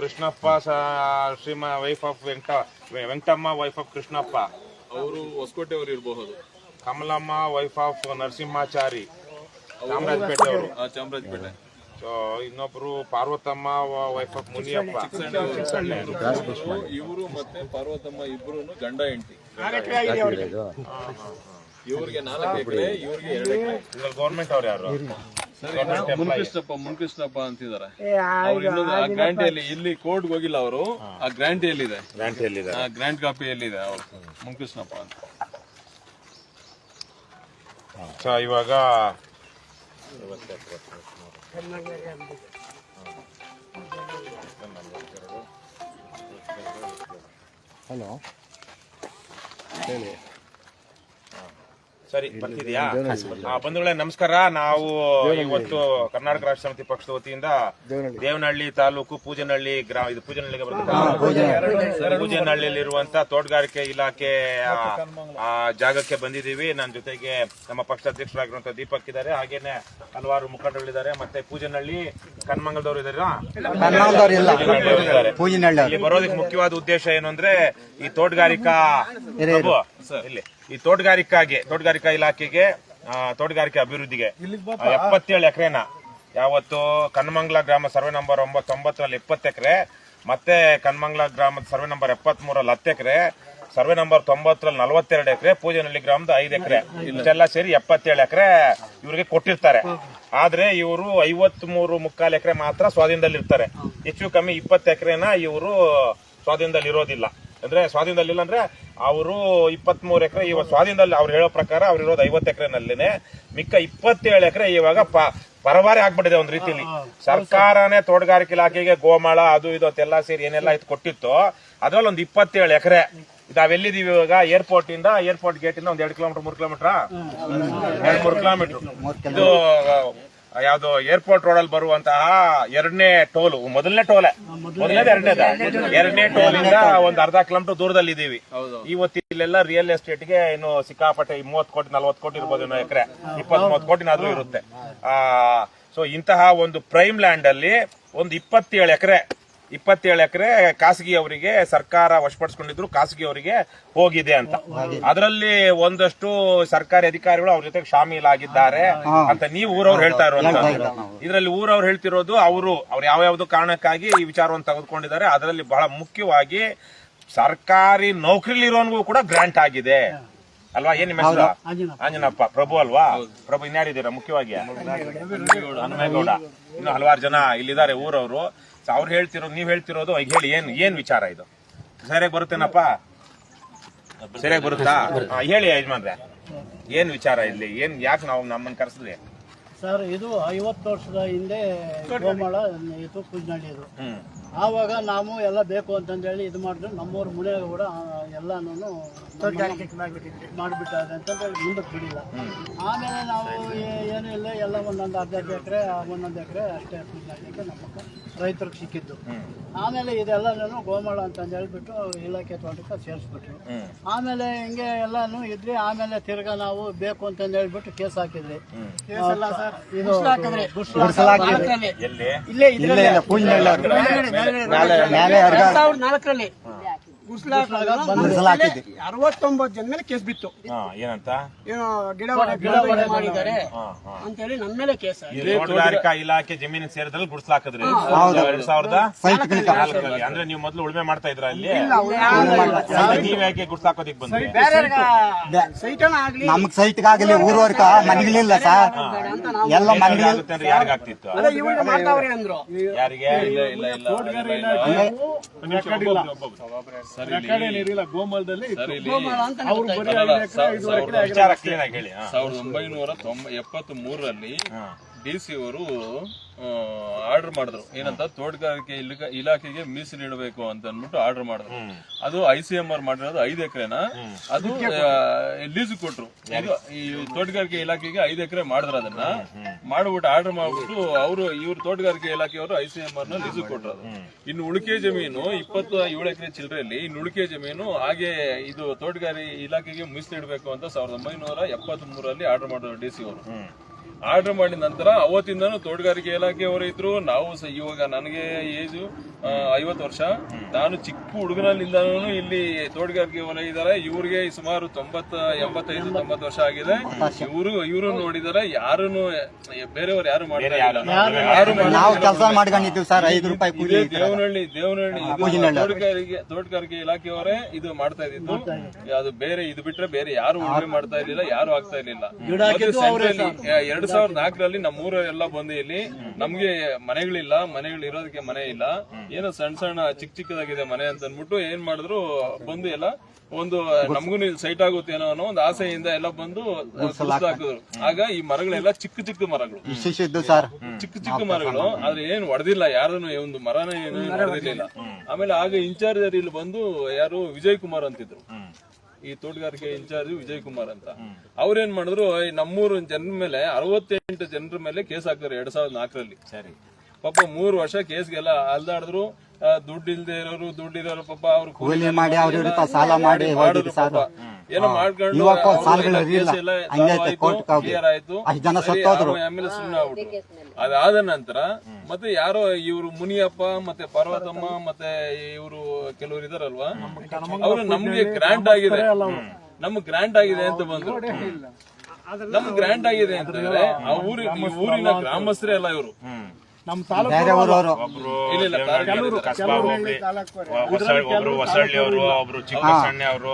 Krishnappa wife of Venkatamma wife of Krishnappa, ಅವರು ಹೊಸಕೋಟೆ ಅವರು ಇರಬಹುದು. ಕಮಲಮ್ಮ ವೈಫ್ ಆಫ್ ನರಸಿಂಹಾಚಾರಿ, ಚಾಮರಾಜಪೇಟೆ ಅವರು. ಚಾಮರಾಜಪೇಟೆ. ಇನ್ನೊಬ್ರು ಪಾರ್ವತಮ್ಮ ವೈಫ್ ಆಫ್ ಮುನಿಯಪ್ಪ. ಇವರು ಮತ್ತೆ ಪಾರ್ವತಮ್ಮ ಇಬ್ರು ಗಂಡ ಹೆಂಡತಿ. ಇವ್ರಿಗೆ 4 ಎಕರೆ, ಇವ್ರಿಗೆ 2 ಎಕರೆ. ಗೌರ್ಮೆಂಟ್ ಅವ್ರು ಯಾರು? ಮುನ್ಕೃಷ್ಣಪ್ಪ ಅಂತಿದ್ದಾರೆ. ಆ ಗ್ರಾಂಟಿಯಲ್ಲಿ ಇಲ್ಲಿ ಕೋರ್ಟ್ಗೆ ಹೋಗಿಲ್ಲ ಅವರು. ಆ ಗ್ರಾಂಟಿಯಲ್ಲಿದೆ, ಗ್ರಾಂಟ್ ಕಾಪಿಯಲ್ಲಿದೆ ಅವರು ಮುನ್ಕೃಷ್ಣಪ್ಪ ಅಂತ. ಇವಾಗ ಹಲೋ ಹೇಳಿ. ಸರಿ, ಬರ್ತಿದ್ಯಾ? ಬಂಧುಗಳೇ ನಮಸ್ಕಾರ. ನಾವು ಇವತ್ತು ಕರ್ನಾಟಕ ರಾಷ್ಟ್ರ ಸಮಿತಿ ಪಕ್ಷದ ವತಿಯಿಂದ ದೇವನಹಳ್ಳಿ ತಾಲೂಕು ಪೂಜನಹಳ್ಳಿ ಪೂಜನಹಳ್ಳಿಗೆ ಬರುತ್ತೆ. ಪೂಜನಹಳ್ಳಿಯಲ್ಲಿರುವಂತ ತೋಟಗಾರಿಕೆ ಇಲಾಖೆ ಜಾಗಕ್ಕೆ ಬಂದಿದ್ದೀವಿ. ನನ್ನ ಜೊತೆಗೆ ನಮ್ಮ ಪಕ್ಷದ ಅಧ್ಯಕ್ಷರಾಗಿರುವಂತಹ ದೀಪಕ್ ಇದ್ದಾರೆ, ಹಾಗೇನೆ ಹಲವಾರು ಮುಖಂಡರುಗಳಿದ್ದಾರೆ, ಮತ್ತೆ ಪೂಜನಹಳ್ಳಿ ಕನ್ಮಂಗಲದವರು ಇದ್ದಾರೆ. ಇಲ್ಲಿ ಬರೋದಕ್ಕೆ ಮುಖ್ಯವಾದ ಉದ್ದೇಶ ಏನು ಅಂದ್ರೆ ಈ ತೋಟಗಾರಿಕಾ ತೋಟಗಾರಿಕಾ ಇಲಾಖೆಗೆ ತೋಟಗಾರಿಕೆ ಅಭಿವೃದ್ಧಿಗೆ 77 ಎಕರೆನ ಯಾವತ್ತು ಕನ್ಮಂಗ್ಲ ಗ್ರಾಮ ಸರ್ವೆ ನಂಬರ್ 99ರಲ್ಲಿ 20 ಎಕರೆ, ಮತ್ತೆ ಕನ್ಮಂಗ್ಲ ಗ್ರಾಮದ ಸರ್ವೆ ನಂಬರ್ 73ರಲ್ಲಿ 10 ಎಕರೆ, ಸರ್ವೆ ನಂಬರ್ 90ರಲ್ಲಿ 42 ಎಕರೆ, ಪೂಜನಹಳ್ಳಿ ಗ್ರಾಮದ 5 ಎಕರೆ, ಇಷ್ಟೆಲ್ಲ ಸೇರಿ 77 ಎಕರೆ ಇವರಿಗೆ ಕೊಟ್ಟಿರ್ತಾರೆ. ಆದ್ರೆ ಇವರು 53.25 ಎಕರೆ ಮಾತ್ರ ಸ್ವಾಧೀನದಲ್ಲಿರ್ತಾರೆ. ಹೆಚ್ಚು ಕಮ್ಮಿ 20 ಎಕರೆನ ಇವರು ಸ್ವಾಧೀನದಲ್ಲಿ ಇರೋದಿಲ್ಲ. ಅಂದ್ರೆ ಸ್ವಾಧೀನದಲ್ಲಿಲ್ಲ ಅಂದ್ರೆ ಅವರು 23 ಎಕರೆ ಇವಾಗ ಸ್ವಾಧೀನದಲ್ಲಿ ಅವ್ರು ಹೇಳೋ ಪ್ರಕಾರ ಅವ್ರು ಇರೋದು 50 ಎಕರೆನಲ್ಲಿನೇ, ಮಿಕ್ಕ 27 ಎಕರೆ ಇವಾಗ ಪರವಾರಿ ಆಗ್ಬಿಟ್ಟಿದೆ. ಒಂದ್ ರೀತಿಯಲ್ಲಿ ಸರ್ಕಾರನೇ ತೋಟಗಾರಿಕೆ ಇಲಾಖೆಗೆ ಗೋಮಾಳ ಅದು ಇದು ಅಂತೆಲ್ಲ ಸೇರಿ ಏನೆಲ್ಲ ಇದು ಕೊಟ್ಟಿತ್ತು, ಅದ್ರಲ್ಲಿ ಒಂದು 27 ಎಕರೆ ನಾವೆಲ್ಲಿದೀವಿ ಇವಾಗ ಏರ್ಪೋರ್ಟ್ ಗೇಟ್ ಇಂದ ಒಂದ್ 2 ಕಿಲೋಮೀಟರ್ 3 ಕಿಲೋಮೀಟರ್ 2-3 ಕಿಲೋಮೀಟರ್ ಇದು ಯಾವ್ದು ಏರ್ಪೋರ್ಟ್ ರೋಡ್ ಅಲ್ಲಿ ಬರುವಂತಹ 2ನೇ ಟೋಲ್, ಮೊದಲನೇ ಟೋಲ್ ಇಂದ ಒಂದ್ ಅರ್ಧ ಕಿಲೋಮೀಟರ್ ದೂರದಲ್ಲಿ ಇದೀವಿ. ಇವತ್ತು ಇಲ್ಲೆಲ್ಲ ರಿಯಲ್ ಎಸ್ಟೇಟ್ ಗೆ ಇನ್ನು ಸಿಕ್ಕಾಪಟ್ಟೆ 30 ಕೋಟಿ 40 ಕೋಟಿ ಇರ್ಬೋದು, ಎಕರೆ 20-30 ಕೋಟಿನಾದ್ರೂ ಇರುತ್ತೆ. ಸೊ ಇಂತಹ ಒಂದು ಪ್ರೈಮ್ ಲ್ಯಾಂಡ್ ಅಲ್ಲಿ ಒಂದು 27 ಎಕರೆ ಖಾಸಗಿ ಅವರಿಗೆ ಸರ್ಕಾರ ವಶಪಡಿಸಿಕೊಂಡಿದ್ರು, ಖಾಸಗಿ ಅವರಿಗೆ ಹೋಗಿದೆ ಅಂತ. ಅದರಲ್ಲಿ ಒಂದಷ್ಟು ಸರ್ಕಾರಿ ಅಧಿಕಾರಿಗಳು ಅವ್ರ ಜೊತೆಗೆ ಶಾಮೀಲಾಗಿದ್ದಾರೆ ಅಂತ ನೀವು ಊರವ್ರು ಹೇಳ್ತಾ ಇರುವಂತ. ಇದರಲ್ಲಿ ಊರವ್ರು ಹೇಳ್ತಿರೋದು ಅವ್ರು ಯಾವ್ಯಾವ್ದು ಕಾರಣಕ್ಕಾಗಿ ಈ ವಿಚಾರವನ್ನು ತೆಗೆದುಕೊಂಡಿದ್ದಾರೆ. ಅದರಲ್ಲಿ ಬಹಳ ಮುಖ್ಯವಾಗಿ ಸರ್ಕಾರಿ ನೌಕರಿಲಿರೋನ್ಗೂ ಕೂಡ ಗ್ರಾಂಟ್ ಆಗಿದೆ ಅಲ್ವಾ? ಏನ್ ನಿಮ್ಮ ಹೆಸರು? ಅಂಜನಪ್ಪ. ಪ್ರಭು ಅಲ್ವಾ? ಪ್ರಭು ಇನ್ಯಾರಿದ್ದೀರಾ? ಮುಖ್ಯವಾಗಿ ಹನುಮೇಗೌಡ, ಇನ್ನು ಹಲವಾರು ಜನ ಇಲ್ಲಿದ್ದಾರೆ ಊರವರು. ಅವ್ರು ನೀವ್ ಹೇಳ್ತಿರೋದು ಈಗ ಹೇಳಿ, ಏನ್ ವಿಚಾರ ಇದು? ಸರಿಯಾಗಿ ಬರುತ್ತೇನಪ್ಪ? ಸರಿಯಾಗಿ ಬರುತ್ತಾ? ಹೇಳಿ ಯಜಮಾನ್ರೆ, ಏನ್ ವಿಚಾರ ಇಲ್ಲಿ? ಯಾಕೆ ನಾವು ನಮ್ಮನ್ನ ಕರೆಸಿದ್ರಿ ಸರ್? ಇದು 50 ವರ್ಷದ ಹಿಂದೆ ಗೋಮಾಳ ಇತ್ತು ಪೂಜನಹಳ್ಳಿ. ಆವಾಗ ನಾವು ಎಲ್ಲ ಬೇಕು ಅಂತಂದೇಳಿ ಇದು ಮಾಡಿದ್ರೆ ನಮ್ಮೂರು ಮುನೆ ಕೂಡ ಎಲ್ಲಾನು ಮಾಡಿಬಿಟ್ಟಾರೆ ಅಂತಂದೇಳಿ ಮುಂದಕ್ಕೆ ಬಿಡಿಲ್ಲ. ಆಮೇಲೆ ನಾವು ಏನೂ ಇಲ್ಲ, ಎಲ್ಲ ಒಂದೊಂದು ಅರ್ಧ ಎಕರೆ 1 ಎಕರೆ ಅಷ್ಟೇ ಪೂಜನಹಳ್ಳಿಗೆ ನಮ್ಮ ರೈತರಿಗೆ ಸಿಕ್ಕಿದ್ದು. ಆಮೇಲೆ ಇದೆಲ್ಲನೂ ಗೋಮಾಳ ಅಂತಂದು ಹೇಳ್ಬಿಟ್ಟು ಇಲಾಖೆ ತೋಟಕ್ಕೆ ಸೇರಿಸ್ಬಿಟ್ರು. ಆಮೇಲೆ ಹಿಂಗೆ ಎಲ್ಲಾನು ಇದ್ರಿ. ಆಮೇಲೆ ತಿರ್ಗಾ ನಾವು ಬೇಕು ಅಂತಂದು ಹೇಳ್ಬಿಟ್ಟು ಕೇಸ್ ಹಾಕಿದ್ರಿ. ಇದು ಇಲ್ಲೇ 2004ರಲ್ಲಿ 69 ಜನ ಮೇಲೆ ಕೇಸ್ ಬಿತ್ತು. ಏನಂತ? ಗಿಡ ಮಾಡಿದ್ದಾರೆ ಅಂತೇಳಿ ನಮ್ಮ ಮೇಲೆ ಕೇಸ್. ತೋಟಗಾರಿಕಾ ಇಲಾಖೆ ಜಮೀನು ಸೇರಿದ್ರಲ್ಲಿ ಗುಡಿಸ್ಲಾಕಿದ್ರಿ 2004ರಲ್ಲಿ. ಅಂದ್ರೆ ನೀವು ಮೊದಲು ಉಳುಮೆ ಮಾಡ್ತಾ ಇದ್ರ ಅಲ್ಲಿ? ನೀವ್ ಯಾಕೆ ಗುಡಿಸ್ಲಾಕೋದಿಕ್ ಬಂದ್ರಿ? ನಮ್ಗ್ ಸೈಟ್ಗಾಗಲಿ ಊರವರ್ಗ ಮನೆಗಳಿಲ್ಲ ಸರ್, ಎಲ್ಲ ಮನೆಗಳು ಯಾರಿಗಾಗ್ತಿತ್ತು? ಯಾರಿಗೆ? ಗೋಮಾಳದಲ್ಲಿ 1973ರಲ್ಲಿ DC ಅವರು ಆರ್ಡರ್ ಮಾಡಿದ್ರು. ಏನಂತ? ತೋಟಗಾರಿಕೆ ಇಲಾಖೆಗೆ ಮೀಸಲಿಡಬೇಕು ಅಂತ ಅಂದ್ಬಿಟ್ಟು ಆರ್ಡರ್ ಮಾಡಿದ್ರು. ಅದು ICMR ಮಾಡಿರೋದು 5 ಎಕರೆನ ಅದು ಲೀಸ್ ಕೊಟ್ರು. ಈ ತೋಟಗಾರಿಕೆ ಇಲಾಖೆಗೆ 5 ಎಕರೆ ಮಾಡಿದ್ರು. ಅದನ್ನ ಮಾಡ್ಬಿಟ್ಟು ಆರ್ಡರ್ ಮಾಡ್ಬಿಟ್ಟು ಇವ್ರು ತೋಟಗಾರಿಕೆ ಇಲಾಖೆಯವರು ICMR ನ ಲೀಸ್ ಕೊಟ್ರು. ಇನ್ನು ಉಳಿಕೆ ಜಮೀನು 27 ಎಕರೆ ಚಿಲ್ಲರೆಯಲ್ಲಿ ಇನ್ನು ಉಳಿಕೆ ಜಮೀನು ಹಾಗೆ ಇದು ತೋಟಗಾರಿಕೆ ಇಲಾಖೆಗೆ ಮೀಸಲಿಡಬೇಕು ಅಂತ 1973ರಲ್ಲಿ ಆರ್ಡರ್ ಮಾಡಿದ್ರು DC ಅವರು. ಆರ್ಡರ್ ಮಾಡಿದ ನಂತರ ಅವತ್ತಿಂದನೂ ತೋಟಗಾರಿಕೆ ಇಲಾಖೆಯವರು ಇದ್ರು. ನಾವು ಇವಾಗ ನನಗೆ ಏಜು 50 ವರ್ಷ. ನಾನು ಚಿಕ್ಕ ಹುಡುಗನಲ್ಲಿಂದನೂ ಇಲ್ಲಿ ತೋಟಗಾರಿಕೆ ವಲಯ ಇದ್ದಾರೆ. ಇವ್ರಿಗೆ ಸುಮಾರು 85-90 ವರ್ಷ ಆಗಿದೆ. ಇವರು ನೋಡಿದಾರೆ. ಯಾರನ್ನು ಬೇರೆಯವರು ಯಾರು ಮಾಡ್ತಾ ಇಲ್ಲ. ನಾವು ಕೆಲಸ ಮಾಡ್ಕೊಂಡಿದ್ದೀವಿ ಸರ್. 5 ರೂಪಾಯಿ ಕೂಲಿ. ದೇವನಹಳ್ಳಿ ತೋಟಗಾರಿಕೆ ಇಲಾಖೆಯವರೇ ಇದು ಮಾಡ್ತಾ ಇದ್ದಿದ್ದು. ಅದು ಬೇರೆ ಇದು ಬಿಟ್ರೆ ಬೇರೆ ಯಾರು ಉಳುಮೆ ಮಾಡ್ತಾ ಇರ್ಲಿಲ್ಲ, ಯಾರು ಆಗ್ತಾ ಇರ್ಲಿಲ್ಲ. 2004ರಲ್ಲಿ ನಮ್ಮೂರೆಲ್ಲ ಬಂದು ಇಲ್ಲಿ ನಮ್ಗೆ ಮನೆಗಳಿಲ್ಲ, ಮನೆಗಳು ಇರೋದಕ್ಕೆ ಮನೆ ಇಲ್ಲ, ಏನೋ ಸಣ್ಣ ಸಣ್ಣ ಚಿಕ್ಕದಾಗಿದೆ ಮನೆ ಅಂತ ಅನ್ಬಿಟ್ಟು ಏನ್ ಮಾಡಿದ್ರು, ಬಂದು ಎಲ್ಲ ಒಂದು ನಮಗೂ ಸೈಟ್ ಆಗುತ್ತೇನೋ ಅನ್ನೋ ಒಂದು ಆಸೆಯಿಂದ ಎಲ್ಲ ಬಂದು ಹಾಕಿದ್ರು. ಆಗ ಈ ಮರಗಳೆಲ್ಲ ಚಿಕ್ಕ ಮರಗಳು, ಚಿಕ್ಕ ಮರಗಳು. ಆದ್ರೆ ಏನ್ ಹೊಡೆದಿಲ್ಲ, ಯಾರನ್ನು ಒಂದು ಮರನ ಏನು ಹೊಡೆದಿರ್ಲಿಲ್ಲ. ಆಮೇಲೆ ಆಗ ಇನ್ಚಾರ್ಜ್ ಇಲ್ಲಿ ಬಂದು ಯಾರು ವಿಜಯ್ ಕುಮಾರ್ ಅಂತಿದ್ರು, ಈ ತೋಟಗಾರಿಕೆ ಇನ್ಚಾರ್ಜ್ ವಿಜಯ್ ಕುಮಾರ್ ಅಂತ. ಅವ್ರೇನ್ ಮಾಡಿದ್ರು, ನಮ್ಮೂರು ಜನರ ಮೇಲೆ 68 ಜನರ ಮೇಲೆ ಕೇಸ್ ಹಾಕ್ತಾರೆ 2004ರಲ್ಲಿ. ಪಾಪ 3 ವರ್ಷ ಕೇಸ್ಗೆಲ್ಲ ಅಲ್ದಾಡಿದ್ರು. ದುಡ್ಡು ಇಲ್ದೇ ಇರೋರು, ದುಡ್ಡಿರೋರು ಪಾಪ ಅವ್ರು ಕೂಲಿ ಮಾಡಿ ಅವ್ರ ಸಾಲ ಮಾಡಿ ಏನೋ ಮಾಡ್ಕೊಂಡು ಆಮೇಲೆ ಸುಮ್ಮನೆ ಆಗ್ಬಿಟ್ರು. ಅದಾದ ನಂತರ ಮತ್ತೆ ಯಾರೋ ಇವರು ಮುನಿಯಪ್ಪ ಮತ್ತೆ ಪಾರ್ವತಮ್ಮ ಮತ್ತೆ ಇವರು ಕೆಲವರು ಇದಾರಲ್ವಾ, ಅವರು ನಮ್ಗೆ ಗ್ರಾಂಟ್ ಆಗಿದೆ, ನಮ್ಗೆ ಗ್ರಾಂಟ್ ಆಗಿದೆ ಅಂತ ಬಂದ್ರು. ನಮ್ಗೆ ಗ್ರಾಂಟ್ ಆಗಿದೆ ಅಂತಂದ್ರೆ ಆ ಊರಿನ ಗ್ರಾಮಸ್ಥರೇ ಅಲ್ಲ ಇವರು, ಒಬ್ರು ಹೊಸಳ್ಳಿ ಅವರು, ಒಬ್ರು ಚಿಕ್ಕ ಸಣ್ಣೆ ಅವರು,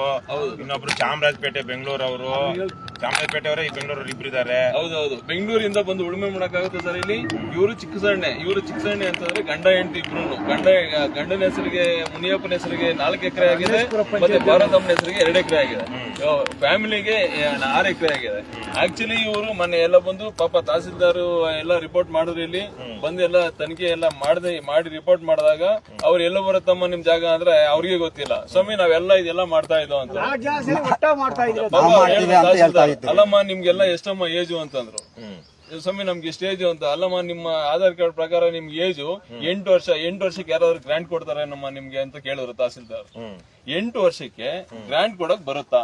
ಇನ್ನೊಬ್ರು ಚಾಮರಾಜಪೇಟೆ ಬೆಂಗಳೂರು ಅವರು. ಚಾಮರಾಜಪೇಟೆ ಅವರೇ, ಈ ಬೆಂಗಳೂರು ಇಬ್ರು ಇದಾರೆ. ಹೌದೌದು, ಬೆಂಗಳೂರಿಂದ ಬಂದು ಉಳುಮೆ ಮಾಡಕ್ಕಾಗುತ್ತೆ ಸರ್ ಇಲ್ಲಿ. ಇವರು ಚಿಕ್ಕ ಸಣ್ಣೆ ಅಂತಂದ್ರೆ ಗಂಡ ಹೆಂಡತಿ ಇಬ್ರು. ಗಂಡನ ಹೆಸರಿಗೆ, ಮುನಿಯಪ್ಪನ ಹೆಸರಿಗೆ 4 ಎಕರೆ ಆಗಿದೆ, ಮತ್ತೆ ಭಾರತಮ್ಮನ ಹೆಸರಿಗೆ 2 ಎಕರೆ ಆಗಿದೆ. ಫ್ಯಾಮಿಲಿಗೆ 6 ಎಕರೆ ಆಗಿದೆ. ಆಕ್ಚುಲಿ ಇವರು ಮೊನ್ನೆ ಎಲ್ಲ ಬಂದು ಪಾಪ ತಹಸೀಲ್ದಾರ್ ಎಲ್ಲ ರಿಪೋರ್ಟ್ ಮಾಡಿದ್ರು. ಇಲ್ಲಿ ಬಂದು ಎಲ್ಲ ತನಿಖೆ ಎಲ್ಲ ಮಾಡಿ ರಿಪೋರ್ಟ್ ಮಾಡಿದಾಗ ಅವ್ರು ಎಲ್ಲ ಬರುತ್ತಮ್ಮ ನಿಮ್ ಜಾಗ ಅಂದ್ರೆ ಅವ್ರಿಗೆ ಗೊತ್ತಿಲ್ಲ. ಸ್ವಾಮಿ ನಾವೆಲ್ಲ ಇದೆಲ್ಲ ಮಾಡ್ತಾ ಇದ್ದೋ ಅಂತ. ಅಲ್ಲಮ್ಮ ನಿಮ್ಗೆಲ್ಲ ಎಷ್ಟಮ್ಮ ಏಜು ಅಂತಂದ್ರು. ಸ್ವಾಮಿ ನಮ್ಗೆ ಎಷ್ಟು ಏಜು ಅಂತ. ಅಲ್ಲಮ್ಮ ನಿಮ್ಮ ಆಧಾರ್ ಕಾರ್ಡ್ ಪ್ರಕಾರ ನಿಮ್ಗೆ ಏಜು 8 ವರ್ಷ. 8 ವರ್ಷಕ್ಕೆ ಯಾರಾದ್ರೂ ಗ್ರಾಂಟ್ ಕೊಡ್ತಾರೆ ನಮ್ಮ ನಿಮ್ಗೆ ಅಂತ ಕೇಳಿದ್ರು ತಹಸೀಲ್ದಾರ್. 8 ವರ್ಷಕ್ಕೆ ಗ್ರಾಂಟ್ ಕೊಡಕ್ ಬರುತ್ತಾ?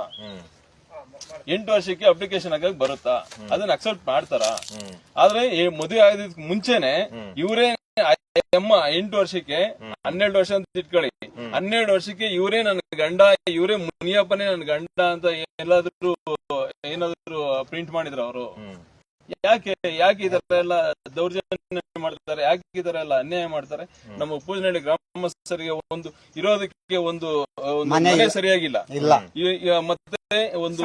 8 ವರ್ಷಕ್ಕೆ ಅಪ್ಲಿಕೇಶನ್ ಹಾಕಕ್ ಬರುತ್ತಾ? ಅದನ್ನ ಅಕ್ಸೆಪ್ಟ್ ಮಾಡ್ತಾರ? ಆದ್ರೆ ಮದುವೆ ಆಗೋದಕ್ಕೆ ಮುಂಚೆನೆ ಇವರೇ 8 ವರ್ಷಕ್ಕೆ 12 ವರ್ಷ ಅಂತ ಇಟ್ಕೊಳ್ಳಿ. 12 ವರ್ಷಕ್ಕೆ ಇವರೇ ನನ್ ಗಂಡ, ಇವರೇ ಮುನಿಯಪ್ಪನೇ ನನ್ ಗಂಡ ಅಂತ ಏನಾದ್ರು ಪ್ರಿಂಟ್ ಮಾಡಿದ್ರ ಅವರು? ಯಾಕೆ ಈ ತರ ಎಲ್ಲ ದೌರ್ಜನ್ಯ ಮಾಡ್ತಾರೆ? ಯಾಕೆ ಈ ತರ ಎಲ್ಲ ಅನ್ಯಾಯ ಮಾಡ್ತಾರೆ? ನಮ್ಮ ಪೂಜನಹಳ್ಳಿ ಗ್ರಾಮಸ್ಥರಿಗೆ ಒಂದು ಇರೋದಕ್ಕೆ ಒಂದು ಮನೆ ಸರಿಯಾಗಿಲ್ಲ, ಮತ್ತೆ ಒಂದು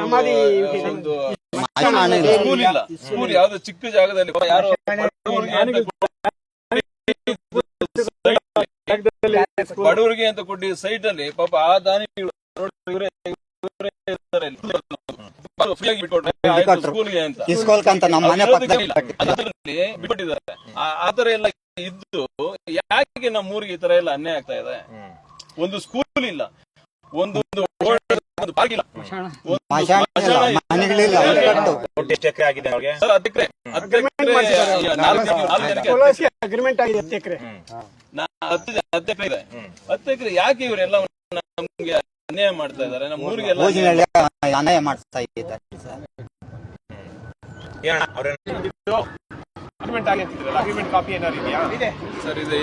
ಸ್ಕೂಲ್ ಇಲ್ಲ. ಸ್ಕೂಲ್ ಯಾವ್ದೋ ಚಿಕ್ಕ ಜಾಗದಲ್ಲಿ ಯಾರೋ ಬಡವರಿಗೆ ಅಂತ ಕೊಟ್ಟಿ ಸೈಟ್ ಅಲ್ಲಿ ಪಾಪ ಆ ದಾನಿಗಳು ಸ್ಕೂಲ್ಗೆ ಅಂತ ಬಿಟ್ಬಿಟ್ಟಿದ್ದಾರೆ. ಆತರ ಎಲ್ಲ ಇದ್ದು ಯಾಕೆ ನಮ್ಮ ಊರಿಗೆ ಈ ತರ ಎಲ್ಲ ಅನ್ಯಾಯ ಆಗ್ತಾ ಇದೆ? ಒಂದು ಸ್ಕೂಲ್ ಇಲ್ಲ, ಒಂದು ಪಾರ್ಕ್ ಇಲ್ಲ, ಅಗ್ರಿಮೆಂಟ್ ಆಗಿದೆ 10 ಎಕರೆ. 10 ಎಕರೆ ಯಾಕೆ ಇವರೆಲ್ಲ ನಮ್ಗೆ ಅನ್ಯಾಯ ಮಾಡ್ತಾ ಇದಾರೆ? ನಮ್ಮ ಊರಿಗೆಲ್ಲ ಅನ್ಯಾಯ ಮಾಡ್ತಾ ಇದ್ದಾರೆ ಅಗ್ರಿಮೆಂಟ್ ಕಾಪಿ ಏನಾದ್ರು ಇದೆಯಾ? ಸರ್ ಇದೆ.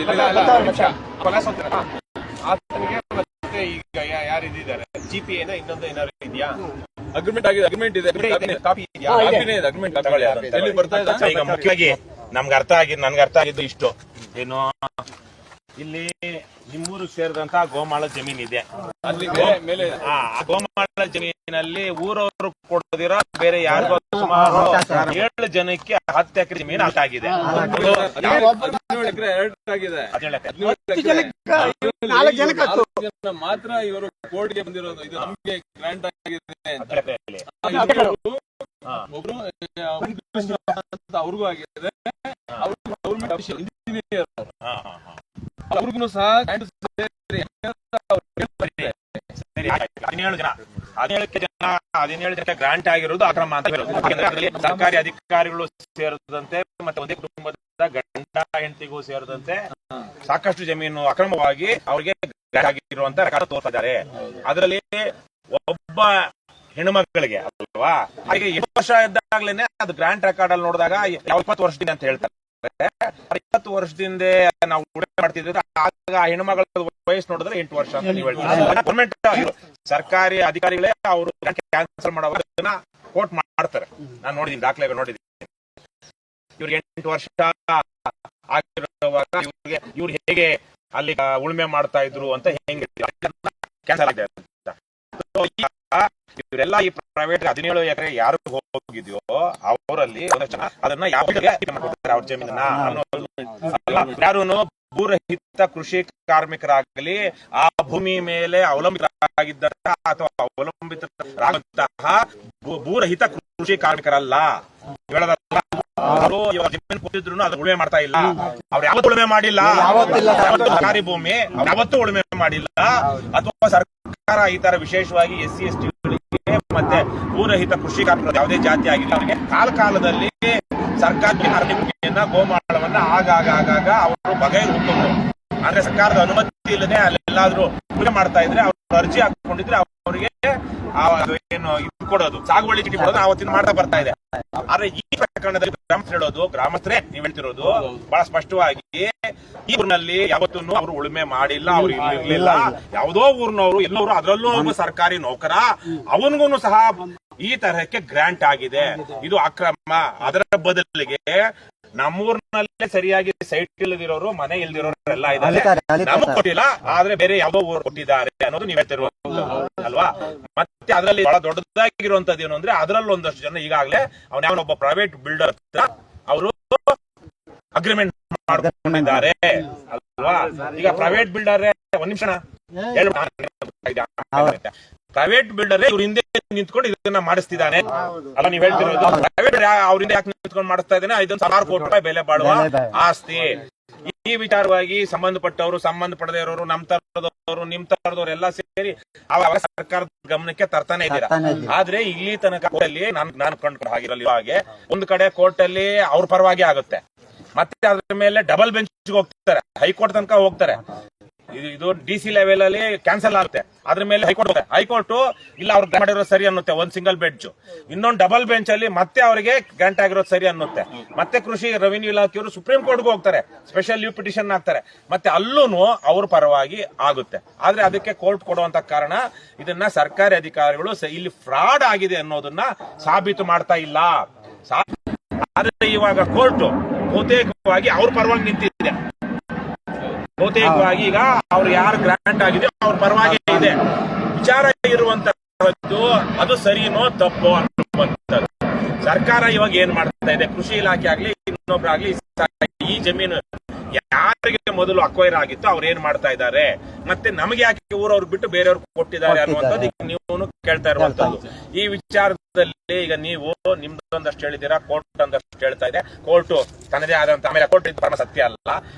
ಮತ್ತೆ ಈಗ ಯಾರಿದ್ದಾರೆ GP ಏನೋ ಇನ್ನೊಂದು ಏನಾದ್ರು ಇದೆಯಾ? ಅಗ್ರಿಮೆಂಟ್ ಆಗಿದೆ, ಅಗ್ರಿಮೆಂಟ್ ಇದೆ, ಕಾಪಿ ಇದೆಯಾ? ಎಲ್ಲಿ ಬರ್ತಾ ಇದೆ? ಈಗ ಮುಖ್ಯವಾಗಿ ನನ್ಗೆ ಅರ್ಥ ಆಗಿದ್ದು ಇಷ್ಟು ಏನು, ಇಲ್ಲಿ ನಿಮ್ಮೂರಿಗೆ ಸೇರಿದಂತ ಗೋಮಾಳ ಜಮೀನ್ ಇದೆ. ಅಲ್ಲಿ ಮೇಲೆ ಆ ಗೋಮಾಳ ಜಮೀನಲ್ಲಿ ಊರವರು ಕೊಡದಿರೋ ಬೇರೆ ಯಾರಿಗೋ ಸುಮಾರು 7 ಜನಕ್ಕೆ 10 ಎಕರೆ ಜಮೀನು ಆಗಿದೆ. 17 ಎಕರೆ ಆಗಿದೆ. 4 ಜನ ಮಾತ್ರ ಇವರು ಕೋರ್ಟ್ಗೆ ಬಂದಿರೋದು. ಇದು ನಮ್ಗೆ ಗ್ರಾಂಟ್ ಆಗಿದೆ. ಒಬ್ರು ಅವ್ರಿಗೂ ಆಗಿದೆ, ಗೌರ್ಮೆಂಟ್ ಅಫಿಷಿಯಲ್ ಇಂಜಿನಿಯರ್ ಅವ್ರಿಗೂ ಸಹ 17 ಜನ ಗ್ರಾಂಟ್ ಆಗಿರೋದು ಅಕ್ರಮ ಅಂತ ಅದರಲ್ಲಿ ಸರ್ಕಾರಿ ಅಧಿಕಾರಿಗಳು ಸೇರಿದಂತೆ ಮತ್ತೆ ಒಂದೇ ಕುಟುಂಬದ ಗಂಡ ಹೆಂಡತಿಗೂ ಸೇರಿದಂತೆ ಸಾಕಷ್ಟು ಜಮೀನು ಅಕ್ರಮವಾಗಿ ಅವರಿಗೆ ಆಗಿರುವಂತ ರೆಕಾರ್ಡ್ ತೋರ್ತಾ ಇದ್ದಾರೆ. ಅದರಲ್ಲಿ ಒಬ್ಬ ಹೆಣ್ಮಕ್ಳಿಗೆ ಅಲ್ವಾ. ಹಾಗೆ 8 ವರ್ಷ ಇದ್ದಾಗ್ಲೇನೆ ಅದು ಗ್ರಾಂಟ್ ರೆಕಾರ್ಡ್ ಅಲ್ಲಿ ನೋಡಿದಾಗ 20 ವರ್ಷದಿಂದ ಅಂತ ಹೇಳ್ತಾರೆ. 20 ವರ್ಷದಿಂದ ನಾವು ಉಳಿಮೆ ಮಾಡ್ತಿದ್ರೆ ಆಗ ಆ ಹೆಣ್ಮಗಳ ವಯಸ್ಸು ನೋಡಿದ್ರೆ 8 ವರ್ಷ ಅಂತ ನೀವು ಹೇಳ್ತೀವಿ. ಗೌರ್ಮೆಂಟ್ ಸರ್ಕಾರಿ ಅಧಿಕಾರಿಗಳೇ ಅವರು ಕ್ಯಾನ್ಸಲ್ ಮಾಡೋದನ್ನ ಕೋರ್ಟ್ ಮಾಡ್ತಾರೆ. ನಾನು ನೋಡಿದೀನಿ, ದಾಖಲೆಗಳು ನೋಡಿದೀನಿ. ಇವ್ರಿಗೆ 8 ವರ್ಷ ಆಗಿರುವಾಗ ಇವ್ರು ಹೇಗೆ ಅಲ್ಲಿ ಉಳುಮೆ ಮಾಡ್ತಾ ಇದ್ರು ಅಂತ ಹೆಂಗೆ ಕ್ಯಾನ್ಸಲ್ ಆಗಿದೆ ಅಂತ. ಇವರೆಲ್ಲ ಈ ಪ್ರೈವೇಟ್ 17 ಎಕರೆ ಯಾರು ಹೋಗಿದ್ಯೋ ಅವರಲ್ಲಿ ಅದನ್ನ ಯಾವ ಅವ್ರ ಜಮೀನನ್ನ ಯಾರು ಭೂರಹಿತ ಕೃಷಿ ಕಾರ್ಮಿಕರಾಗಲಿ, ಆ ಭೂಮಿ ಮೇಲೆ ಅವಲಂಬಿತರಾಗಿದ್ದಂತಹ ಅಥವಾ ಅವಲಂಬಿತರಾದಂತಹ ಭೂರಹಿತ ಕೃಷಿ ಕಾರ್ಮಿಕರಲ್ಲ. ಹೇಳೋದಲ್ಲ, ಅವರು ಇವಾಗ ಜಮೀನು ಕೊಟ್ಟಿದ್ರು ಅದು ಉಳುಮೆ ಮಾಡ್ತಾ ಇಲ್ಲ. ಅವ್ರು ಯಾವತ್ತೂ ಉಳುಮೆ ಮಾಡಿಲ್ಲ. ಸರ್ಕಾರಿ ಭೂಮಿ ಅವ್ರು ಯಾವತ್ತೂ ಉಳುಮೆ ಮಾಡಿಲ್ಲ. ಅಥವಾ ಸರ್ಕಾರ ಈ ತರ ವಿಶೇಷವಾಗಿ SC ST ಗಳಿಗೆ ಮತ್ತೆ ಭೂರಹಿತ ಕೃಷಿ ಕಾರ್ಮಿಕರು ಯಾವುದೇ ಜಾತಿ ಆಗಿಲ್ಲ ಅವರಿಗೆ ಕಾಲದಲ್ಲಿ ಸರ್ಕಾರಿ ಭೂಮಿಯನ್ನ ಗೋಮಾಳವನ್ನ ಆಗಾಗ ಅವರು ಬಗೆಹರಿ ಹೋಗ್ತಾರೆ. ಅಂದ್ರೆ ಸರ್ಕಾರದ ಅನುಮತಿ ಇಲ್ಲದೆ ಅಲ್ಲೆಲ್ಲಾದ್ರೂ ಉಳುಮೆ ಮಾಡ್ತಾ ಇದ್ರೆ ಅವ್ರು ಅರ್ಜಿ ಹಾಕೊಂಡಿದ್ರೆ ಅವರಿಗೆ ಏನು ಇದು ಕೊಡೋದು, ಸಾಗುವಳಿ ಚೀಟಿ ಕೊಡೋದು ಆವತ್ತಿನ ಮಾಡ್ತಾ ಬರ್ತಾ ಇದೆ. ಆದ್ರೆ ಈ ಪ್ರಕರಣದಲ್ಲಿ ಗ್ರಾಮಸ್ಥರು ಹೇಳೋದು, ಗ್ರಾಮಸ್ಥರೇ ನೀವ್ ಹೇಳ್ತಿರೋದು ಬಹಳ ಸ್ಪಷ್ಟವಾಗಿ, ಈ ಊರಿನಲ್ಲಿ ಯಾವತ್ತೂ ಅವರು ಉಳುಮೆ ಮಾಡಿಲ್ಲ, ಅವ್ರು ಇರ್ಲಿಲ್ಲ. ಯಾವುದೋ ಊರಿನವರು ಎಲ್ಲರೂ ಅದರಲ್ಲೂ ಒಬ್ಬ ಸರ್ಕಾರಿ ನೌಕರ, ಅವನಿಗೂ ಸಹ ಈ ತರಹಕ್ಕೆ ಗ್ರಾಂಟ್ ಆಗಿದೆ. ಇದು ಅಕ್ರಮ. ಅದರ ಬದಲಿಗೆ ನಮ್ಮೂರಿನಲ್ಲೇ ಸರಿಯಾಗಿ ಸೈಟ್ ಇಲ್ಲದಿರೋರು, ಮನೆ ಇಲ್ದಿರೋರು ಎಲ್ಲ ಇದ್ದಾರೆ. ನಮಗ್ ಕೊಟ್ಟಿಲ್ಲ, ಆದ್ರೆ ಬೇರೆ ಯಾವ್ದೋ ಊರು ಕೊಟ್ಟಿದ್ದಾರೆ ಅನ್ನೋದು ನೀವ್ ಹೇಳ್ತಿರುವಂತ ಅಲ್ವಾ. ಮತ್ತೆ ಅದರಲ್ಲಿ ಬಹಳ ದೊಡ್ಡದಾಗಿರುವಂತದ್ದು ಏನು ಅಂದ್ರೆ, ಅದರಲ್ಲಿ ಒಂದಷ್ಟು ಜನ ಈಗಾಗಲೇ ಅವನೊಬ್ಬ ಪ್ರೈವೇಟ್ ಬಿಲ್ಡರ್ ಹತ್ರ ಅವರು ಅಗ್ರಿಮೆಂಟ್ ಮಾಡ್ಕೊಂಡಿದ್ದಾರೆ ಅಲ್ವಾ. ಈಗ ಪ್ರೈವೇಟ್ ಬಿಲ್ಡರ್ ಒಂದ್ ನಿಮಿಷ ಪ್ರೈವೇಟ್ ಬಿಲ್ಡರ್ ಇವ್ರ ಹಿಂದೆ ನಿಂತ್ಕೊಂಡು ಇದನ್ನ ಮಾಡಿಸ್ತಿದ್ದಾನೆ ಅಲ್ಲ. ನೀವ್ ಹೇಳ್ತಿರೋದು ಪ್ರೈವೇಟ್ ಅವ್ರಿಂದ ಯಾಕೆ ನಿಂತ್ಕೊಂಡು ಮಾಡಿಸ್ತಾ ಇದ್ದಾನೆ? 5,000 ಕೋಟಿ ರೂಪಾಯಿ ಬೆಲೆ ಬಾಳುವ ಆಸ್ತಿ. ಈ ವಿಚಾರವಾಗಿ ಸಂಬಂಧಪಟ್ಟವರು, ಸಂಬಂಧಪಡದೇ ಇರೋರು, ನಮ್ ತರದವರು, ನಿಮ್ ತರದವ್ರು ಎಲ್ಲ ಸೇರಿ ಅವಾಗ ಸರ್ಕಾರದ ಗಮನಕ್ಕೆ ತರ್ತಾನೆ ಇದ್ದೀರಾ. ಆದ್ರೆ ಇಲ್ಲಿ ತನಕ ಕೋರ್ಟಲ್ಲಿ ನಾನು ಕಂಡು ಹಾಗಿರಲಿ ಹಾಗೆ ಒಂದು ಕಡೆ ಕೋರ್ಟ್ ಅಲ್ಲಿ ಅವ್ರ ಪರವಾಗಿ ಆಗುತ್ತೆ, ಮತ್ತೆ ಅದ್ರ ಮೇಲೆ ಡಬಲ್ ಬೆಂಚ್ ಹೋಗ್ತಾರೆ, ಹೈಕೋರ್ಟ್ ತನಕ ಹೋಗ್ತಾರೆ. ಇದು DC ಲೆವೆಲ್ ಅಲ್ಲಿ ಕ್ಯಾನ್ಸಲ್ ಆಗುತ್ತೆ. ಅದ್ರ ಮೇಲೆ ಹೈಕೋರ್ಟ್ ಇಲ್ಲ ಅವ್ರು ಮಾಡಿರೋದು ಸರಿ ಅನ್ನುತ್ತೆ, ಒಂದ್ ಸಿಂಗಲ್ ಬೆಂಚ್. ಇನ್ನೊಂದು ಡಬಲ್ ಬೆಂಚ್ ಅಲ್ಲಿ ಮತ್ತೆ ಅವರಿಗೆ ಗ್ರಾಂಟ್ ಆಗಿರೋದು ಸರಿ ಅನ್ನುತ್ತೆ. ಮತ್ತೆ ಕೃಷಿ ರೆವಿನ್ಯೂ ಇಲಾಖೆಯವರು ಸುಪ್ರೀಂ ಕೋರ್ಟ್ಗೂ ಹೋಗ್ತಾರೆ, ಸ್ಪೆಷಲ್ ಲೀವ್ ಪಿಟಿಷನ್ ಹಾಕ್ತಾರೆ, ಮತ್ತೆ ಅಲ್ಲೂ ಅವ್ರ ಪರವಾಗಿ ಆಗುತ್ತೆ. ಆದ್ರೆ ಅದಕ್ಕೆ ಕೋರ್ಟ್ ಕೊಡುವಂತ ಕಾರಣ ಇದನ್ನ ಸರ್ಕಾರಿ ಅಧಿಕಾರಿಗಳು ಇಲ್ಲಿ ಫ್ರಾಡ್ ಆಗಿದೆ ಅನ್ನೋದನ್ನ ಸಾಬೀತು ಮಾಡ್ತಾ ಇಲ್ಲ. ಆದ್ರೆ ಇವಾಗ ಕೋರ್ಟ್ ಬಹುತೇಕವಾಗಿ ಅವ್ರ ಪರವಾಗಿ ನಿಂತಿದೆ. ಬಹುತೇಕವಾಗಿ ಈಗ ಅವ್ರು ಯಾರು ಗ್ರಾಂಟ್ ಆಗಿದೆ ಅವ್ರ ಪರವಾಗಿ ಇದೆ. ವಿಚಾರ ಇರುವಂತದ್ದು ಅದು ಸರಿನೋ ತಪ್ಪೋ ಅನ್ನುವಂಥದ್ದು. ಸರ್ಕಾರ ಇವಾಗ ಏನ್ ಮಾಡ್ತಾ ಇದೆ, ಕೃಷಿ ಇಲಾಖೆ ಆಗ್ಲಿ ಇನ್ನೊಬ್ರಾಗ್ಲಿ ಈ ಜಮೀನು ಯಾರಿಗೆ ಮೊದಲು ಅಕ್ವೈರ್ ಆಗಿತ್ತು ಅವ್ರು ಏನ್ ಮಾಡ್ತಾ ಇದ್ದಾರೆ, ಮತ್ತೆ ನಮಗೆ ಯಾಕೆ ಊರವ್ರು ಬಿಟ್ಟು ಬೇರೆಯವ್ರು ಕೊಟ್ಟಿದ್ದಾರೆ ಅನ್ನುವಂಥದ್ದು ಈಗ ನೀವು ಕೇಳ್ತಾ ಇರುವಂತದ್ದು. ಈ ವಿಚಾರದಲ್ಲಿ ಈಗ ನೀವು ನಿಮ್ದೊಂದಷ್ಟು ಹೇಳಿದ್ದೀರಾ, ಕೋರ್ಟ್ ಒಂದಷ್ಟು ಹೇಳ್ತಾ ಇದೆ. ಕೋರ್ಟ್ ತನ್ನದೇ ಆದಂತ, ಆಮೇಲೆ ಕೋರ್ಟ್ ಇದು ಪರಮ ಸತ್ಯ ಅಲ್ಲ,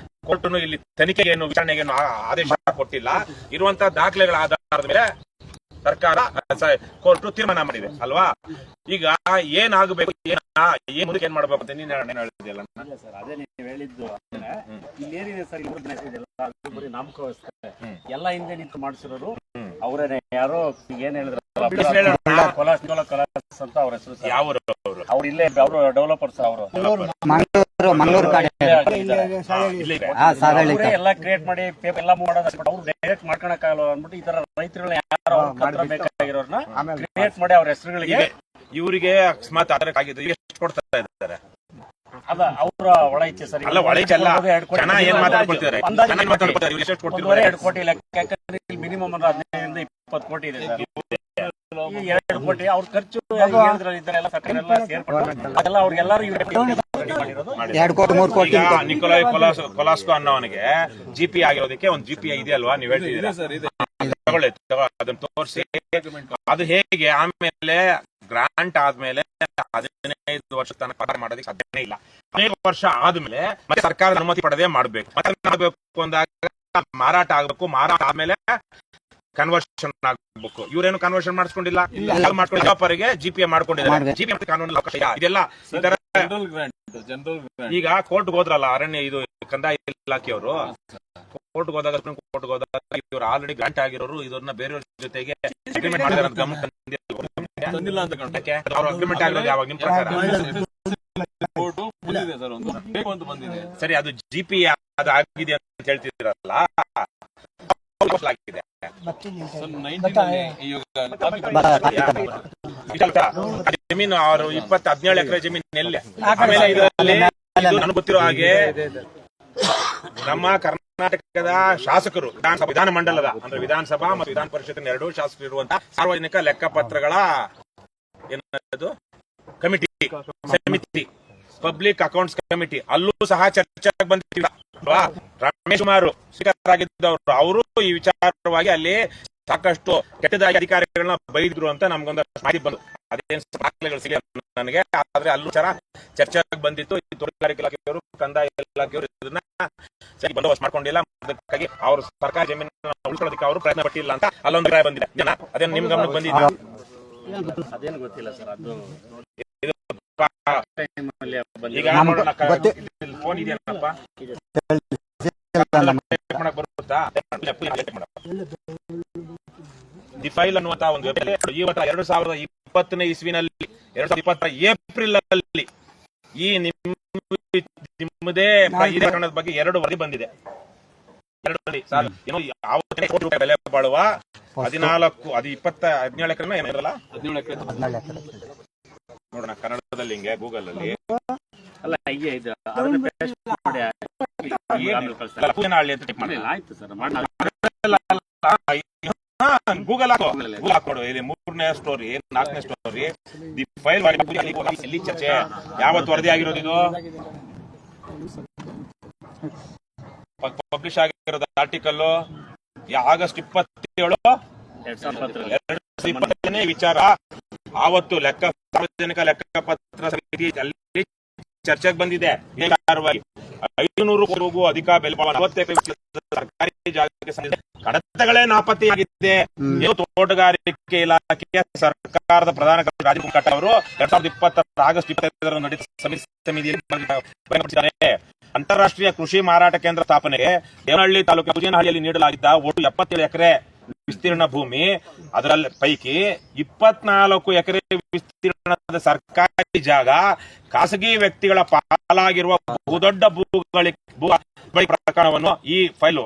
ಕೋರ್ಟ್ನು ಇಲ್ಲಿ ತನಿಖೆಗೇನು ವಿಚಾರಣೆಗೇನು ಆದೇಶ ಕೊಟ್ಟಿಲ್ಲ. ಇರುವಂತಹ ದಾಖಲೆಗಳ ಆಧಾರದ ಮೇಲೆ ಸರ್ಕಾರ ಕೋರ್ಟ್ ತೀರ್ಮಾನ ಮಾಡಿದೆ ಅಲ್ವಾ. ಈಗ ಏನಾಗಬೇಕು, ಏನ್ ಮುಂದಕ್ಕೆ ಏನ್ ಮಾಡ್ಬೇಕು ಅಂತ ನೀನ್ ಹೇಳಿದೆಯಲ್ಲ ಸರ್. ಅದೇ ನೀವು ಹೇಳಿದ್ದು ಇಲ್ಲೇನಿದೆ ಸರ್, ಬರೀ ನಾಮಕಾವಸ್ಥೆ ಎಲ್ಲ ಹಿಂದೆ ನಿಂತು ಮಾಡಿಸಿರೋರು ಅವರೇನೆ. ಯಾರೋ ಏನ್ ಹೇಳಿದ್ರು ಕೊಲಾಸ್ ಅಂತ ಅವ್ರ ಹೆಸರು. ಯಾವ ಅವ್ರು ಇಲ್ಲೇ ಅವರು ಡೆವಲಪರ್ಸ್, ಅವರು ಮಂಗಳೂರು ಕಡೆ ಎಲ್ಲ ಕ್ರಿಯೇಟ್ ಮಾಡಿ ಪೇಪರ್ ಎಲ್ಲ ಮಾಡೋದು. ಅವ್ರು ಡೈರೆಕ್ಟ್ ಮಾಡ್ಕೊಳಕ್ಕಾಗಲ್ಲ ಅಂದ್ಬಿಟ್ಟು ಈ ತರ ರೈತರುಗಳನ್ನ ಯಾರು ಬೇಕಾಗಿರೋರ್ನ ಕ್ರಿಯೇಟ್ ಮಾಡಿ ಅವ್ರ ಹೆಸರುಗಳಿಗೆ ಇವರಿಗೆ ಅಕಸ್ಮಾತ್ ಆಗಿದ್ದು ಎಷ್ಟು ಕೊಡ್ತಾ ಇದ್ದಾರೆ? ಅದ ಅವರ ಒಳ ಇಚ್ಛೆ ಸರಿ. ಅಲ್ಲ, ಒಳ ಇಚ್ಛೆ ಅಲ್ಲ, ಜನ ಏನ್ ಮಾತಾಡ್ಕೊಳ್ತಿದ್ದಾರೆ, 2 ಕೋಟಿ ಲೆಕ್ಕ. ಮಿನಿಮಮ್ ಅಂದ್ರೆ 15 ರಿಂದ 20 ಕೋಟಿ ಇದೆ ಸರ್. 2 ಕೋಟಿ ಅವ್ರ ಖರ್ಚು ಹೇಳಿದ್ರಲ್ಲ, ಸರ್ಕಾರ ಎಲ್ಲ ಸೇರ್ಪಟ್ಟು ಅದೆಲ್ಲ ಅವ್ರಿಗೆಲ್ಲರೂ 2 ಕೋಟಿ 3 ಕೋಟಿ. ನಿಕೋಲೈ ಕೊಲಾಸ್ಕೋ ಅನ್ನೋವನಿಗೆ GP ಆಗಿರೋದಕ್ಕೆ ಒಂದು GP ಇದೆ ಅಲ್ವಾ, ನೀವ್ ಹೇಳ್ತಿದ್ದೀರಾ. ತಗೊಳ್ಳಿ, ಅದನ್ನ ತೋರಿಸಿ ಅದು ಹೇಗೆ. ಆಮೇಲೆ ಗ್ರಾಂಟ್ ಆದ್ಮೇಲೆ 15 ವರ್ಷ ತನಕ ಮಾಡೋದಕ್ಕೆ ಸಾಧ್ಯನೇ ಇಲ್ಲ. 15 ವರ್ಷ ಆದ್ಮೇಲೆ ಮತ್ತೆ ಸರ್ಕಾರದ ಅನುಮತಿ ಪಡೆದೇ ಮಾಡ್ಬೇಕು. ಮತ್ತೆ ಮಾಡಬೇಕು ಅಂದಾಗ ಮಾರಾಟ ಆಗ್ಬೇಕು, ಮಾರಾಟ ಆದ್ಮೇಲೆ ಕನ್ವರ್ಷನ್ ಆಗ್ಬೇಕು. ಇವರೇನು ಕನ್ವರ್ಷನ್ ಮಾಡಿಸ್ಕೊಂಡಿಲ್ಲ, ಮಾಡ್ಕೊಂಡು ಜವಾಬ್ದಾರಿಗೆ GPA ಮಾಡ್ಕೊಂಡಿದ್ದಾರೆ. GPA ಕಾನೂನು ಅವಕಾಶ ಇದೆಲ್ಲ ಈ ತರ. ಈಗ ಕೋರ್ಟ್ ಹೋದ್ರಲ್ಲ, ಅರಣ್ಯ ಇದು ಕಂದಾಯ ಇಲಾಖೆಯವರು ಕೋರ್ಟ್ ಹೋದಾಗ, ಸುಪ್ರೀಂ ಕೋರ್ಟ್ ಹೋದಾಗ ಇವರು ಆಲ್ರೆಡಿ ಗ್ರಾಂಟ್ ಆಗಿರೋರು ಇದನ್ನ ಬೇರೆಯವ್ರ ಜೊತೆಗೆ ಅಗ್ರಿಮೆಂಟ್ ಮಾಡಿದಾರೆ ಅಂತ ಗಮನ ತಂದಿಲ್ಲ ಅಂತ ಕಾಣ್ತದೆ. ಅವ್ರ ಅಗ್ರಿಮೆಂಟ್ ಆಗಿರೋದು ಯಾವಾಗ ನಿಮ್ ಪ್ರಕಾರ? ರಿಪೋರ್ಟ್ ಬಂದಿದೆ ಸರ್, ಒಂದು ಬೇಕು ಅಂತ ಬಂದಿದೆ. ಸರಿ, ಅದು GP ಅದು ಆಗಿದೆ ಅಂತ ಹೇಳ್ತಿದ್ದೀರಲ್ಲ, ಆಗಿದೆ ಸರ್ 19 ಜಮೀನು ಅವರು 17 ಎಕರೆ ಜಮೀನು ಎಲ್ಲಿ? ಆಮೇಲೆ ಇದರಲ್ಲಿ ನನಗೆ ಗೊತ್ತಿರೋ ಹಾಗೆ ನಮ್ಮ ಕರ್ನಾಟಕದ ಶಾಸಕರು ವಿಧಾನ ಮಂಡಲದ ಅಂದ್ರೆ ವಿಧಾನಸಭಾ ಮತ್ತು ವಿಧಾನ ಪರಿಷತ್ತಿನ ಎರಡೂ ಶಾಸಕರು ಇರುವಂತಹ ಸಾರ್ವಜನಿಕ ಲೆಕ್ಕಪತ್ರಗಳ ಏನದು ಸಮಿತಿ, ಪಬ್ಲಿಕ್ ಅಕೌಂಟ್ಸ್ ಕಮಿಟಿ, ಅಲ್ಲೂ ಸಹ ಚರ್ಚೆಗೆ ಬಂದಿಲ್ಲ. ರಮೇಶ್ ಕುಮಾರ್ ಸ್ಪೀಕರ್ ಆಗಿದ್ದವರು, ಅವರು ಈ ವಿಚಾರವಾಗಿ ಅಲ್ಲಿ ಸಾಕಷ್ಟು ಕೆಟ್ಟದಾಗಿ ಅಧಿಕಾರಿಗಳನ್ನ ಬೈದ್ರು ಅಂತ ನಮ್ಗೊಂದು ಮಾಹಿತಿ ಬಂದು, ಅದೇನು ದಾಖಲೆಗಳು ಸಿಗ ನನಗೆ. ಆದ್ರೆ ಅಲ್ಲೂ ಚರ್ಚೆಗೆ ಬಂದಿತ್ತು. ಈ ತೋಟಗಾರಿಕೆ ಇಲಾಖೆಯವರು, ಕಂದಾಯ ಇಲಾಖೆಯವರು ಇದನ್ನ ಸರಿ ಬಂದೋಬಸ್ತ್ ಮಾಡ್ಕೊಂಡಿಲ್ಲ, ಅದಕ್ಕಾಗಿ ಅವರು ಸರ್ಕಾರಿ ಜಮೀನನ್ನ ಉಳ್ಕೊಳ್ಳೋದಕ್ಕೆ ಅವರು ಪ್ರಯತ್ನ ಪಟ್ಟಿಲ್ಲ ಅಂತ ಅಲ್ಲೊಂದು ಅಭಿಪ್ರಾಯ ಬಂದಿದೆ. ಅದೇನು ನಿಮ್ ಗಮನಕ್ಕೆ ಬಂದಿದೆ? ಅದೇನು ಗೊತ್ತಿಲ್ಲ ಸರ್, ಅದು ಈಗ ನೋಡೋಣ, ಫೋನ್ ಇದೆಯಲ್ಲಪ್ಪ, ಬರುತ್ತಾ ದಿ ಫೈಲ್ ಅನ್ನುವಂತ ಒಂದು ವೆಬ್ಸೈಟ್ ಇವತ್ತು 2020ನೇ ಇಸ್ವಿನಲ್ಲಿ 2020 ಏಪ್ರಿಲ್ ಅಲ್ಲಿ ಈ ನಿಮ್ಮದೇ ಪ್ರಕರಣದ ಬಗ್ಗೆ 2 ವರದಿ ಬಂದಿದೆ. 2 ವರದಿ ಸರ್, ಏನೋ ಯಾವ ಕೋಟಿ ರೂಪಾಯಿ ಬೆಲೆ ಬಾಳುವ 17 ಎಕರೆನ ಏನಿರಲ್ಲ, 17 ಎಕರೆ ನೋಡೋಣ ಕನ್ನಡದಲ್ಲಿ ಹಿಂಗೆ ಗೂಗಲ್ ಅಲ್ಲಿ ಅಲ್ಲ ಹೀಗೆ ಇದು ಪೂಜನಹಳ್ಳಿ ಅಂತ ಟೈಪ್ ಮಾಡಿ. ಆಯ್ತು ಸರ್, ಗೂಗಲ್ ಹಾಕೋಡು. ಇಲ್ಲಿ 3ನೇ ಸ್ಟೋರಿ, 4ನೇ ಸ್ಟೋರಿ, ದಿ ಫೈಲ್ ಎಲ್ಲಿ ಚರ್ಚೆ, ಯಾವತ್ತು ವರದಿ ಆಗಿರೋದು ಇದು? ಪಬ್ಲಿಷ್ ಆಗಿರೋದು ಆರ್ಟಿಕಲ್ ಆಗಸ್ಟ್ 27, 2020 ವಿಚಾರ. ಆವತ್ತು ಸಾರ್ವಜನಿಕ ಲೆಕ್ಕಪತ್ರ ಸಮಿತಿ ಅಲ್ಲಿ ಚರ್ಚೆಗೆ ಬಂದಿದೆ. 500 ಕೋಟಿಗೂ ಅಧಿಕ ಬೆಲೆ ಬಾಳುವ 40 ಎಕರೆ ಸರ್ಕಾರಿ ಜಾಗಕ್ಕೆ ಸಂಬಂಧಿಸಿದ ಕಡತಗಳೇ ನಾಪತ್ತೆಯಾಗಿದೆ. ತೋಟಗಾರಿಕೆ ಇಲಾಖೆಯ ಸರ್ಕಾರದ ಪ್ರಧಾನ ಕಾರ್ಯದರ್ಶಿ ರಾಜೀವ್ ಕುಮಾರ್ ಅವರು 2020 ಆಗಸ್ಟ್ 25 ನಡೆದ ಸಮಿತಿಯಲ್ಲಿ ಅಂತಾರಾಷ್ಟ್ರೀಯ ಕೃಷಿ ಮಾರಾಟ ಕೇಂದ್ರ ಸ್ಥಾಪನೆಗೆ ದೇವನಹಳ್ಳಿ ತಾಲೂಕಿನ ಪೂಜನಹಳ್ಳಿಯಲ್ಲಿ ನೀಡಲಾಗಿದ್ದ ಒಟ್ಟು 77 ಎಕರೆ ವಿಸ್ತೀರ್ಣ ಭೂಮಿ, ಅದರಲ್ಲಿ ಪೈಕಿ 24 ಎಕರೆ ವಿಸ್ತೀರ್ಣದ ಸರ್ಕಾರಿ ಜಾಗ ಖಾಸಗಿ ವ್ಯಕ್ತಿಗಳ ಪಾಲಾಗಿರುವ ಬಹುದೊಡ್ಡ ಭೂ ಪ್ರಕರಣವನ್ನು ಈ ಫೈಲು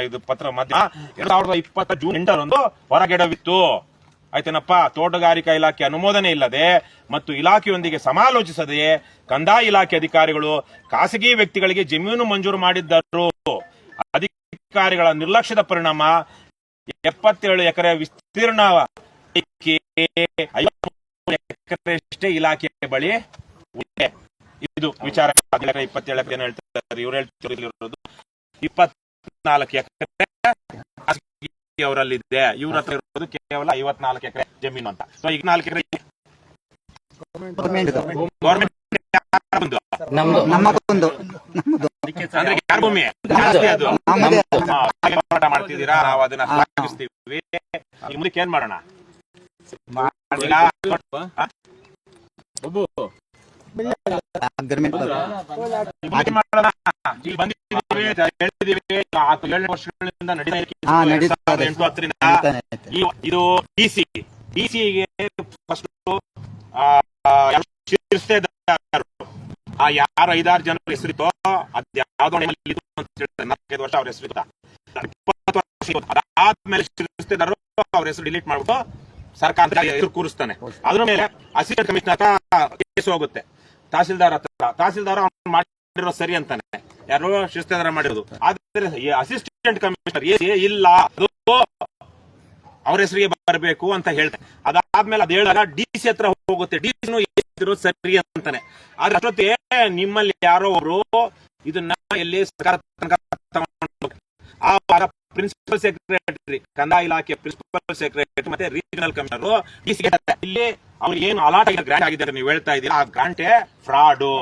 ಇದು ಪತ್ರ ಮಧ್ಯ 2020 ಜೂನ್ 8ರಂದು ಹೊರಗೆಡವಿತ್ತು. ಆಯ್ತೇನಪ್ಪ? ತೋಟಗಾರಿಕಾ ಇಲಾಖೆ ಅನುಮೋದನೆ ಇಲ್ಲದೆ ಮತ್ತು ಇಲಾಖೆಯೊಂದಿಗೆ ಸಮಾಲೋಚಿಸದೆ ಕಂದಾಯ ಇಲಾಖೆ ಅಧಿಕಾರಿಗಳು ಖಾಸಗಿ ವ್ಯಕ್ತಿಗಳಿಗೆ ಜಮೀನು ಮಂಜೂರು ಮಾಡಿದ್ದರು. ಅಧಿಕಾರಿಗಳ ನಿರ್ಲಕ್ಷ್ಯದ ಪರಿಣಾಮ 77 ಎಕರೆ ವಿಸ್ತೀರ್ಣ 53 ಎಕರೆಯಷ್ಟೇ ಇಲಾಖೆ ಬಳಿ ಇದೆ. ಇದು ವಿಚಾರ. 27 ಎಕರೆ ಹೇಳ್ತಾರೆ ಇವ್ರು, ಹೇಳ್ತಿರೋದು 24 ಎಕರೆ ಅವರಲ್ಲಿದೆ. ಇವ್ರ ಹತ್ರ ಇರೋದು ಕೇವಲ 54 ಎಕರೆ ಜಮೀನು ಅಂತ. ಸೊ 24 ಎಕರೆ ಗೌರ್ಮೆಂಟ್ ಅಂದ್ರೆ ಯಾರ ಭೂಮಿ ಅದು ಹೋರಾಟ ಮಾಡ್ತಿದ್ದೀರಾ, ನಾವು ಅದನ್ನ ಶ್ಲಾಘಿಸ್ತೀವಿ. ಮುಂದಕ್ಕೆ ಏನ್ ಮಾಡೋಣ? ಹೇಳಿದೀವಿ 7 ವರ್ಷಗಳಿಂದ ಇದು ಡಿಸಿಗೆ ಫಸ್ಟ್ ಯಾರು 5-6 ಜನರ ಹೆಸರಿತ್ತೋ ಅದ್ ಯಾವ್ದೋ 4 ವರ್ಷ ಅವ್ರ ಹೆಸರು 20 ವರ್ಷ ಅದಾದ್ಮೇಲೆ ಶಿರಸ್ತೆದಾರರು ಅವ್ರ ಹೆಸರು ಡಿಲೀಟ್ ಮಾಡ್ಬಿಟ್ಟು ಸರ್ಕಾರ ಹೆಸರು ಕೂರಿಸ್ತಾನೆ. ಅದ್ರ ಮೇಲೆ ಅಸಿಸ್ಟೆಂಟ್ ಕಮಿಷನರ್ ಕೇಸ್ ಹೋಗುತ್ತೆ ತಹಸೀಲ್ದಾರ್ ಹತ್ರ. ತಹಸೀಲ್ದಾರ್ ಅವ್ನು ಮಾಡಿರೋ ಸರಿ ಅಂತಾನೆ, ಯಾರು ಶಿರಸ್ತೆದಾರ ಮಾಡಿರೋದು. ಆದ್ರೆ ಅಸಿಸ್ಟೆಂಟ್ ಕಮಿಷನರ್ ಇಲ್ಲ, ಅದು ಅವ್ರ ಹೆಸರಿಗೆ ಬರಬೇಕು ಅಂತ ಹೇಳ್ತಾರೆ. ಅದಾದ್ಮೇಲೆ ಅದ್ ಹೇಳಿದಾಗ ಡಿಸಿ ಹತ್ರ ಹೋಗುತ್ತೆ. ಡಿಸಿನೂ ಸರಿ ಅಂತಾನೆ. ಆದ್ರೆ ಅಷ್ಟೊತ್ತಿಗೆ ನಿಮ್ಮಲ್ಲಿ ಯಾರೋ ಅವರು ಇದನ್ನ ಎಲ್ಲಿ ಸರ್ಕಾರ ಆವಾಗ ಪ್ರಿನ್ಸಿಪಲ್ ಸೆಕ್ರೆಟರಿ, ಕಂದಾಯ ಇಲಾಖೆ ಪ್ರಿನ್ಸಿಪಲ್ ಸೆಕ್ರೆಟರಿ ಮತ್ತೆ ರೀಜನಲ್ ಕಮಿಷನರ್ ಡಿಸಿಗೆ ಇಲ್ಲಿ ಅವ್ರಿಗೆ ಏನು ಅಲಾಟ್ ಆಗಿದೆ, ಗ್ರಾಂಟ್ ಆಗಿದೆ ನೀವು ಹೇಳ್ತಾ ಇದ್ದೀರಾ, ಆ ಗ್ರಾಂಟೆ ಫ್ರಾಡು,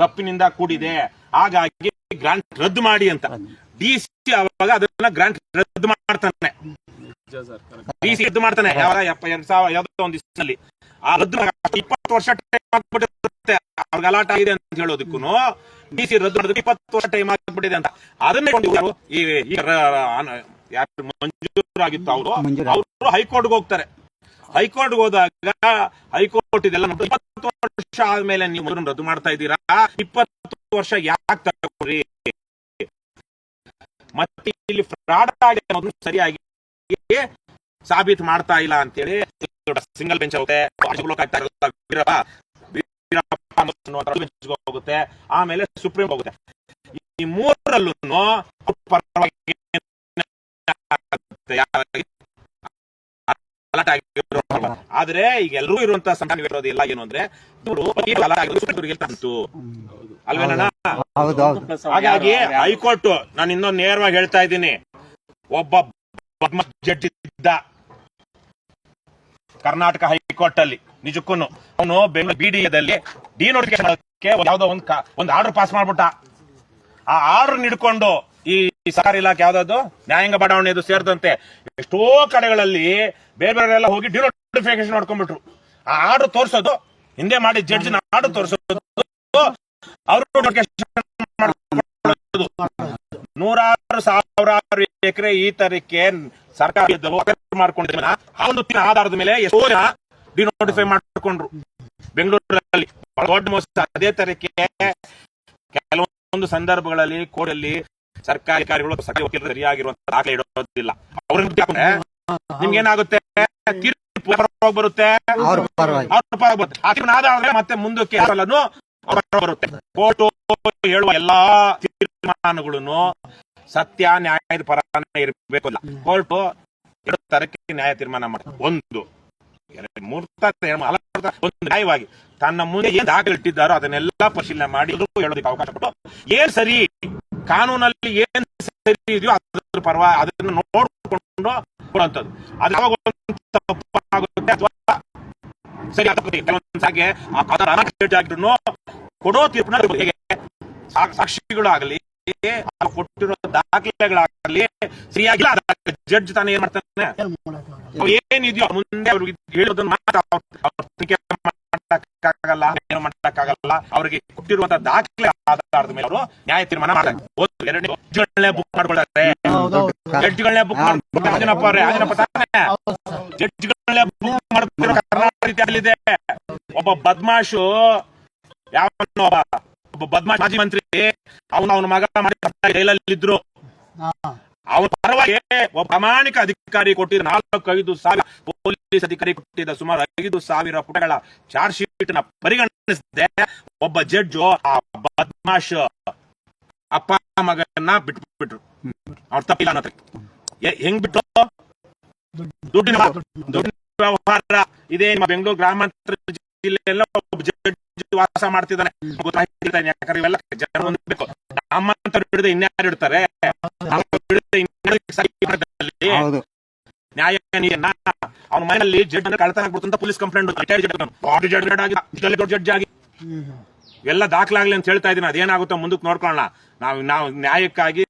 ತಪ್ಪಿನಿಂದ ಕೂಡಿದೆ, ಹಾಗಾಗಿ ಗ್ರಾಂಟ್ ರದ್ದು ಮಾಡಿ ಅಂತ ಡಿಸಿ ಅವಾಗ ಅದನ್ನ ಗ್ರಾಂಟ್ ರದ್ದು ಮಾಡ್ತಾನೆ. ಡಿಸಿ ರದ್ದು ಮಾಡ್ತಾನೆ ಯಾವಾಗ 2000 ಒಂದು ದಿವಸದಲ್ಲಿ. ಆ ರದ್ದು 20 ವರ್ಷ ಟೈಮ್ ಆಗ್ಬಿಟ್ಟಿರುತ್ತೆ ಅವ್ರಿಗೆ ಅಲಾಟ್ ಆಗಿದೆ ಅಂತ ಹೇಳೋದಕ್ಕೂ. ಡಿಸಿ ರದ್ದು ಮಾಡೋದಕ್ಕೆ 20 ವರ್ಷ ಟೈಮ್ ಆಗ್ಬಿಟ್ಟಿದೆ ಅಂತ. ಅದನ್ನೇ ಮಂಜೂರಾಗಿತ್ತು ಅವರು ಹೈಕೋರ್ಟ್ಗೆ ಹೋಗ್ತಾರೆ. ಹೈಕೋರ್ಟ್ಗೆ ಹೋದಾಗ ಹೈಕೋರ್ಟ್ ಇದೆಲ್ಲ 20 ವರ್ಷ ಆದ್ಮೇಲೆ ನೀವು ರದ್ದು ಮಾಡ್ತಾ ಇದ್ದೀರಾ, 20 ವರ್ಷ ಯಾಕೆ ತಗೊಳ್ರಿ? ಮತ್ತೆ ಇಲ್ಲಿ ಫ್ರಾಡ್ ಆಗಿದೆ ಅನ್ನೋದು ಸರಿಯಾಗಿ ಸಾಬೀತು ಮಾಡ್ತಾ ಇಲ್ಲ ಅಂತೇಳಿ ಸಿಂಗಲ್ ಬೆಂಚ್ ಹೋಗುತ್ತೆ, ಹೋಗುತ್ತೆ, ಆಮೇಲೆ ಸುಪ್ರೀಂ ಹೋಗುತ್ತೆ. ಈ ಮೂರರಲ್ಲೂ ಆದ್ರೆ ಈಗ ಎಲ್ಲರೂ ಇರುವಂತಹ ಸಂಧಾನ ವಿರೋಧಿ ಎಲ್ಲ ಏನು ಅಂದ್ರೆ ಅಲ್ವೇನಣ್ಣ? ಹಾಗಾಗಿ ಹೈಕೋರ್ಟ್, ನಾನು ಇನ್ನೊಂದು ನೇರವಾಗಿ ಹೇಳ್ತಾ ಇದ್ದೀನಿ, ಒಬ್ಬ ಜಡ್ಜ್ ಇದ್ದ ಕರ್ನಾಟಕ ಹೈಕೋರ್ಟ್ ಅಲ್ಲಿ, ನಿಜಕ್ಕೂ ಅವನು ಬೆಂಗಳೂರು BDAದಲ್ಲಿ ಡಿನೋಟಿಫಿಕೇಶನ್ ಯಾವ್ದೋ ಒಂದು ಆರ್ಡರ್ ಪಾಸ್ ಮಾಡ್ಬಿಟ್ಟ. ಆ ಆರ್ಡರ್ ಹಿಡ್ಕೊಂಡು ಈ ಸರ್ಕಾರಿ ಇಲಾಖೆ ಯಾವ್ದು ನ್ಯಾಯಾಂಗ ಬಡಾವಣೆದು ಸೇರಿದಂತೆ ಎಷ್ಟೋ ಕಡೆಗಳಲ್ಲಿ ಬೇರೆ ಬೇರೆಲ್ಲ ಹೋಗಿ ಡಿನೋಟಿಫಿಕೇಶನ್ ನೋಡ್ಕೊಂಡ್ಬಿಟ್ರು. ಆ ಆರ್ಡರ್ ತೋರಿಸೋದು, ಹಿಂದೆ ಮಾಡಿ ಜಡ್ಜಿನ ಆರ್ಡರ್ ತೋರಿಸೋದು, ಅವರು ನೂರಾರು ಸಾವಿರಾರು ಎಕರೆ ಈ ತರಕ್ಕೆ ಸರ್ಕಾರ ಮಾಡ್ಕೊಂಡಿದ್ದ ಆ ಒಂದು ಆಧಾರದ ಮೇಲೆ ಎಷ್ಟೋ ಜನ ಡಿನೋಟಿಫೈ ಮಾಡಿಕೊಂಡ್ರು ಬೆಂಗಳೂರಲ್ಲಿ. ದೊಡ್ಡ ಮೋಸ. ಅದೇ ತರಕ್ಕೆ ಕೆಲವೊಂದು ಸಂದರ್ಭಗಳಲ್ಲಿ ಕೋರ್ಟಲ್ಲಿ ಸರ್ಕಾರಿ ಅಧಿಕಾರಿಗಳು ವಕೀಲರು ಸರಿಯಾಗಿರುವಂತಹ ದಾಖಲೆ ಇಡೋದಿಲ್ಲ. ಅವ್ರನ್ನ ನಿಮ್ಗೆ ಏನಾಗುತ್ತೆ, ತೀರ್ಪು ಬರುತ್ತೆ, ಅವ್ರ ಪರವಾಗಿ ಮತ್ತೆ ಮುಂದಕ್ಕೆ ಬರುತ್ತೆ. ಕೋರ್ಟ್ ಹೇಳುವ ಎಲ್ಲಾ ತೀರ್ಮಾನಗಳನ್ನು ಸತ್ಯ ನ್ಯಾಯದ ಪರನೇ ಇರಬೇಕು. ಕೋರ್ಟ್ 2 ತರಕ್ಕೆ ನ್ಯಾಯ ತೀರ್ಮಾನ ಮಾಡುತ್ತೆ. ಒಂದು ನ್ಯಾಯವಾಗಿ ತನ್ನ ಮುಂದೆ ಏನ್ ದಾಖಲೆ ಇಟ್ಟಿದ್ದಾರೋ ಅದನ್ನೆಲ್ಲ ಪರಿಶೀಲನೆ ಮಾಡಿ ಹೇಳೋದಕ್ಕೆ ಅವಕಾಶ ಕೊಟ್ಟು, ಏನ್ ಸರಿ ಕಾನೂನಲ್ಲಿ ಏನ್ ಸರಿ ಇದೆಯೋ ಅದ್ರ ಪರವಾಗಿ ಅದನ್ನು ನೋಡ್ಕೊಂಡು ಕೊಡುವಂಥದ್ದು. ಅದು ಯಾವಾಗ ತಪ್ಪಾಗುತ್ತೆ ಅಥವಾ ಸರಿ ಆಗುತ್ತೆ, ಕೆಲವೊಂದ್ಸಾಗೆ ಆಗಿದ್ರು ಕೊಡೋ ತೀರ್ಪುನ ಹೇಗೆ ಸಾಕ್ಷಿಗಳು ಆಗಲಿ ಕೊಟ್ಟಿರೋ ದಾಖಲೆಗಳಾಗಲಿ ಸರಿಯಾಗಿಲ್ಲ, ಜಡ್ಜ್ ತಾನೇ ಏನ್ ಮಾಡ್ತಾನೆ, ಏನಿದೆಯೋ ಮುಂದೆ ಅವ್ರಿಗೆ ಹೇಳೋದನ್ನ ಮಾಡಕ್ಕಾಗಲ್ಲ, ಏನು ಮಾಡಕ್ಕಾಗಲ್ಲ. ಅವ್ರಿಗೆ ಕೊಟ್ಟಿರುವಂತಹ ದಾಖಲೆ ಆಧಾರದ ಮೇಲೆ ಅವರು ನ್ಯಾಯ ತೀರ್ಮಾನ ಮಾಡ್ತಾರೆ. ಜಡ್ಜ್ಗಳನ್ನೇ ಬುಕ್ ಮಾಡ್ಕೊಳ್ತಾರೆ, ಜಡ್ಜ್ಗಳನ್ನೇ ಬುಕ್ ಮಾಡ್ತಾರೆ. ಆಂಜನಪ್ಪ ತಾನೇ ಜಡ್ಜ್ಗಳನ್ನೇ ಬುಕ್ ಮಾಡ್ತಿರೋ ಕರ್ನಾಟಕ ಇತಿಹಾಸದಲ್ಲಿದೆ. ಒಬ್ಬ ಬದ್ಮಾಶು, ಒಬ್ಬ ಬದ್ಮಾಶ್ ಮಾಜಿ ಮಂತ್ರಿ, ಅವನ ಮಗ ಮಾಡಿ ಜೈಲಲ್ಲಿದ್ರು. ಅವನ ಪರವಾಗಿ ಒಬ್ಬ ಪ್ರಾಮಾಣಿಕ ಅಧಿಕಾರಿ ಕೊಟ್ಟಿದ್ದ 4-5 ಸಾವಿರ, ಪೊಲೀಸ್ ಅಧಿಕಾರಿ ಕೊಟ್ಟಿದ್ದ ಸುಮಾರು 5,000 ಪುಟಗಳ ಚಾರ್ಜ್ ಶೀಟ್ ನ ಪರಿಗಣಿಸಿದೆ ಒಬ್ಬ ಜಡ್ಜ್. ಆ ಬದ್ಮಾಶ್ ಅಪ್ಪ ಮಗನ್ನ ಬಿಟ್ಬಿಟ್ರು. ಅವ್ರ ತಪ್ಪಿಲ್ಲ ಅನ್ನೋ ಹೆಂಗ್ ಬಿಟ್ಟು, ದುಡ್ಡಿನ ವ್ಯವಹಾರ ಇದೆ. ಬೆಂಗಳೂರು ಗ್ರಾಮಾಂತರ ಜಿಲ್ಲೆಯಲ್ಲ ಒಬ್ಬ ಜಡ್ಜ್ ವಾಸ ಮಾಡ್ತಿದ್ದಾನೆ, ಯಾಕಂದ್ರೆ ಇವೆಲ್ಲ ಜನ ಹೊಂದಬೇಕು. ನಮ್ಮಂತ ಹಿಡಿದು ಇನ್ಯಾರು ಇಡ್ತಾರೆ? ನ್ಯಾಯ ಅವನ ಮನೆಯಲ್ಲಿ ಜಡ್ಜ್ ಕಳ್ತನ ಆಗ್ಬಿಡ್ತು ಪೊಲೀಸ್ ಕಂಪ್ಲೇಂಟ್, ಜಡ್ಜ್ ಆಗಿ ಎಲ್ಲ ದಾಖಲಾಗ್ಲಿ ಅಂತ ಹೇಳ್ತಾ ಇದೀನಿ. ಅದೇನಾಗುತ್ತೋ ಮುಂದಕ್ಕೆ ನೋಡ್ಕೊಳ್ಳೋಣ. ನಾವು ನ್ಯಾಯಕ್ಕಾಗಿ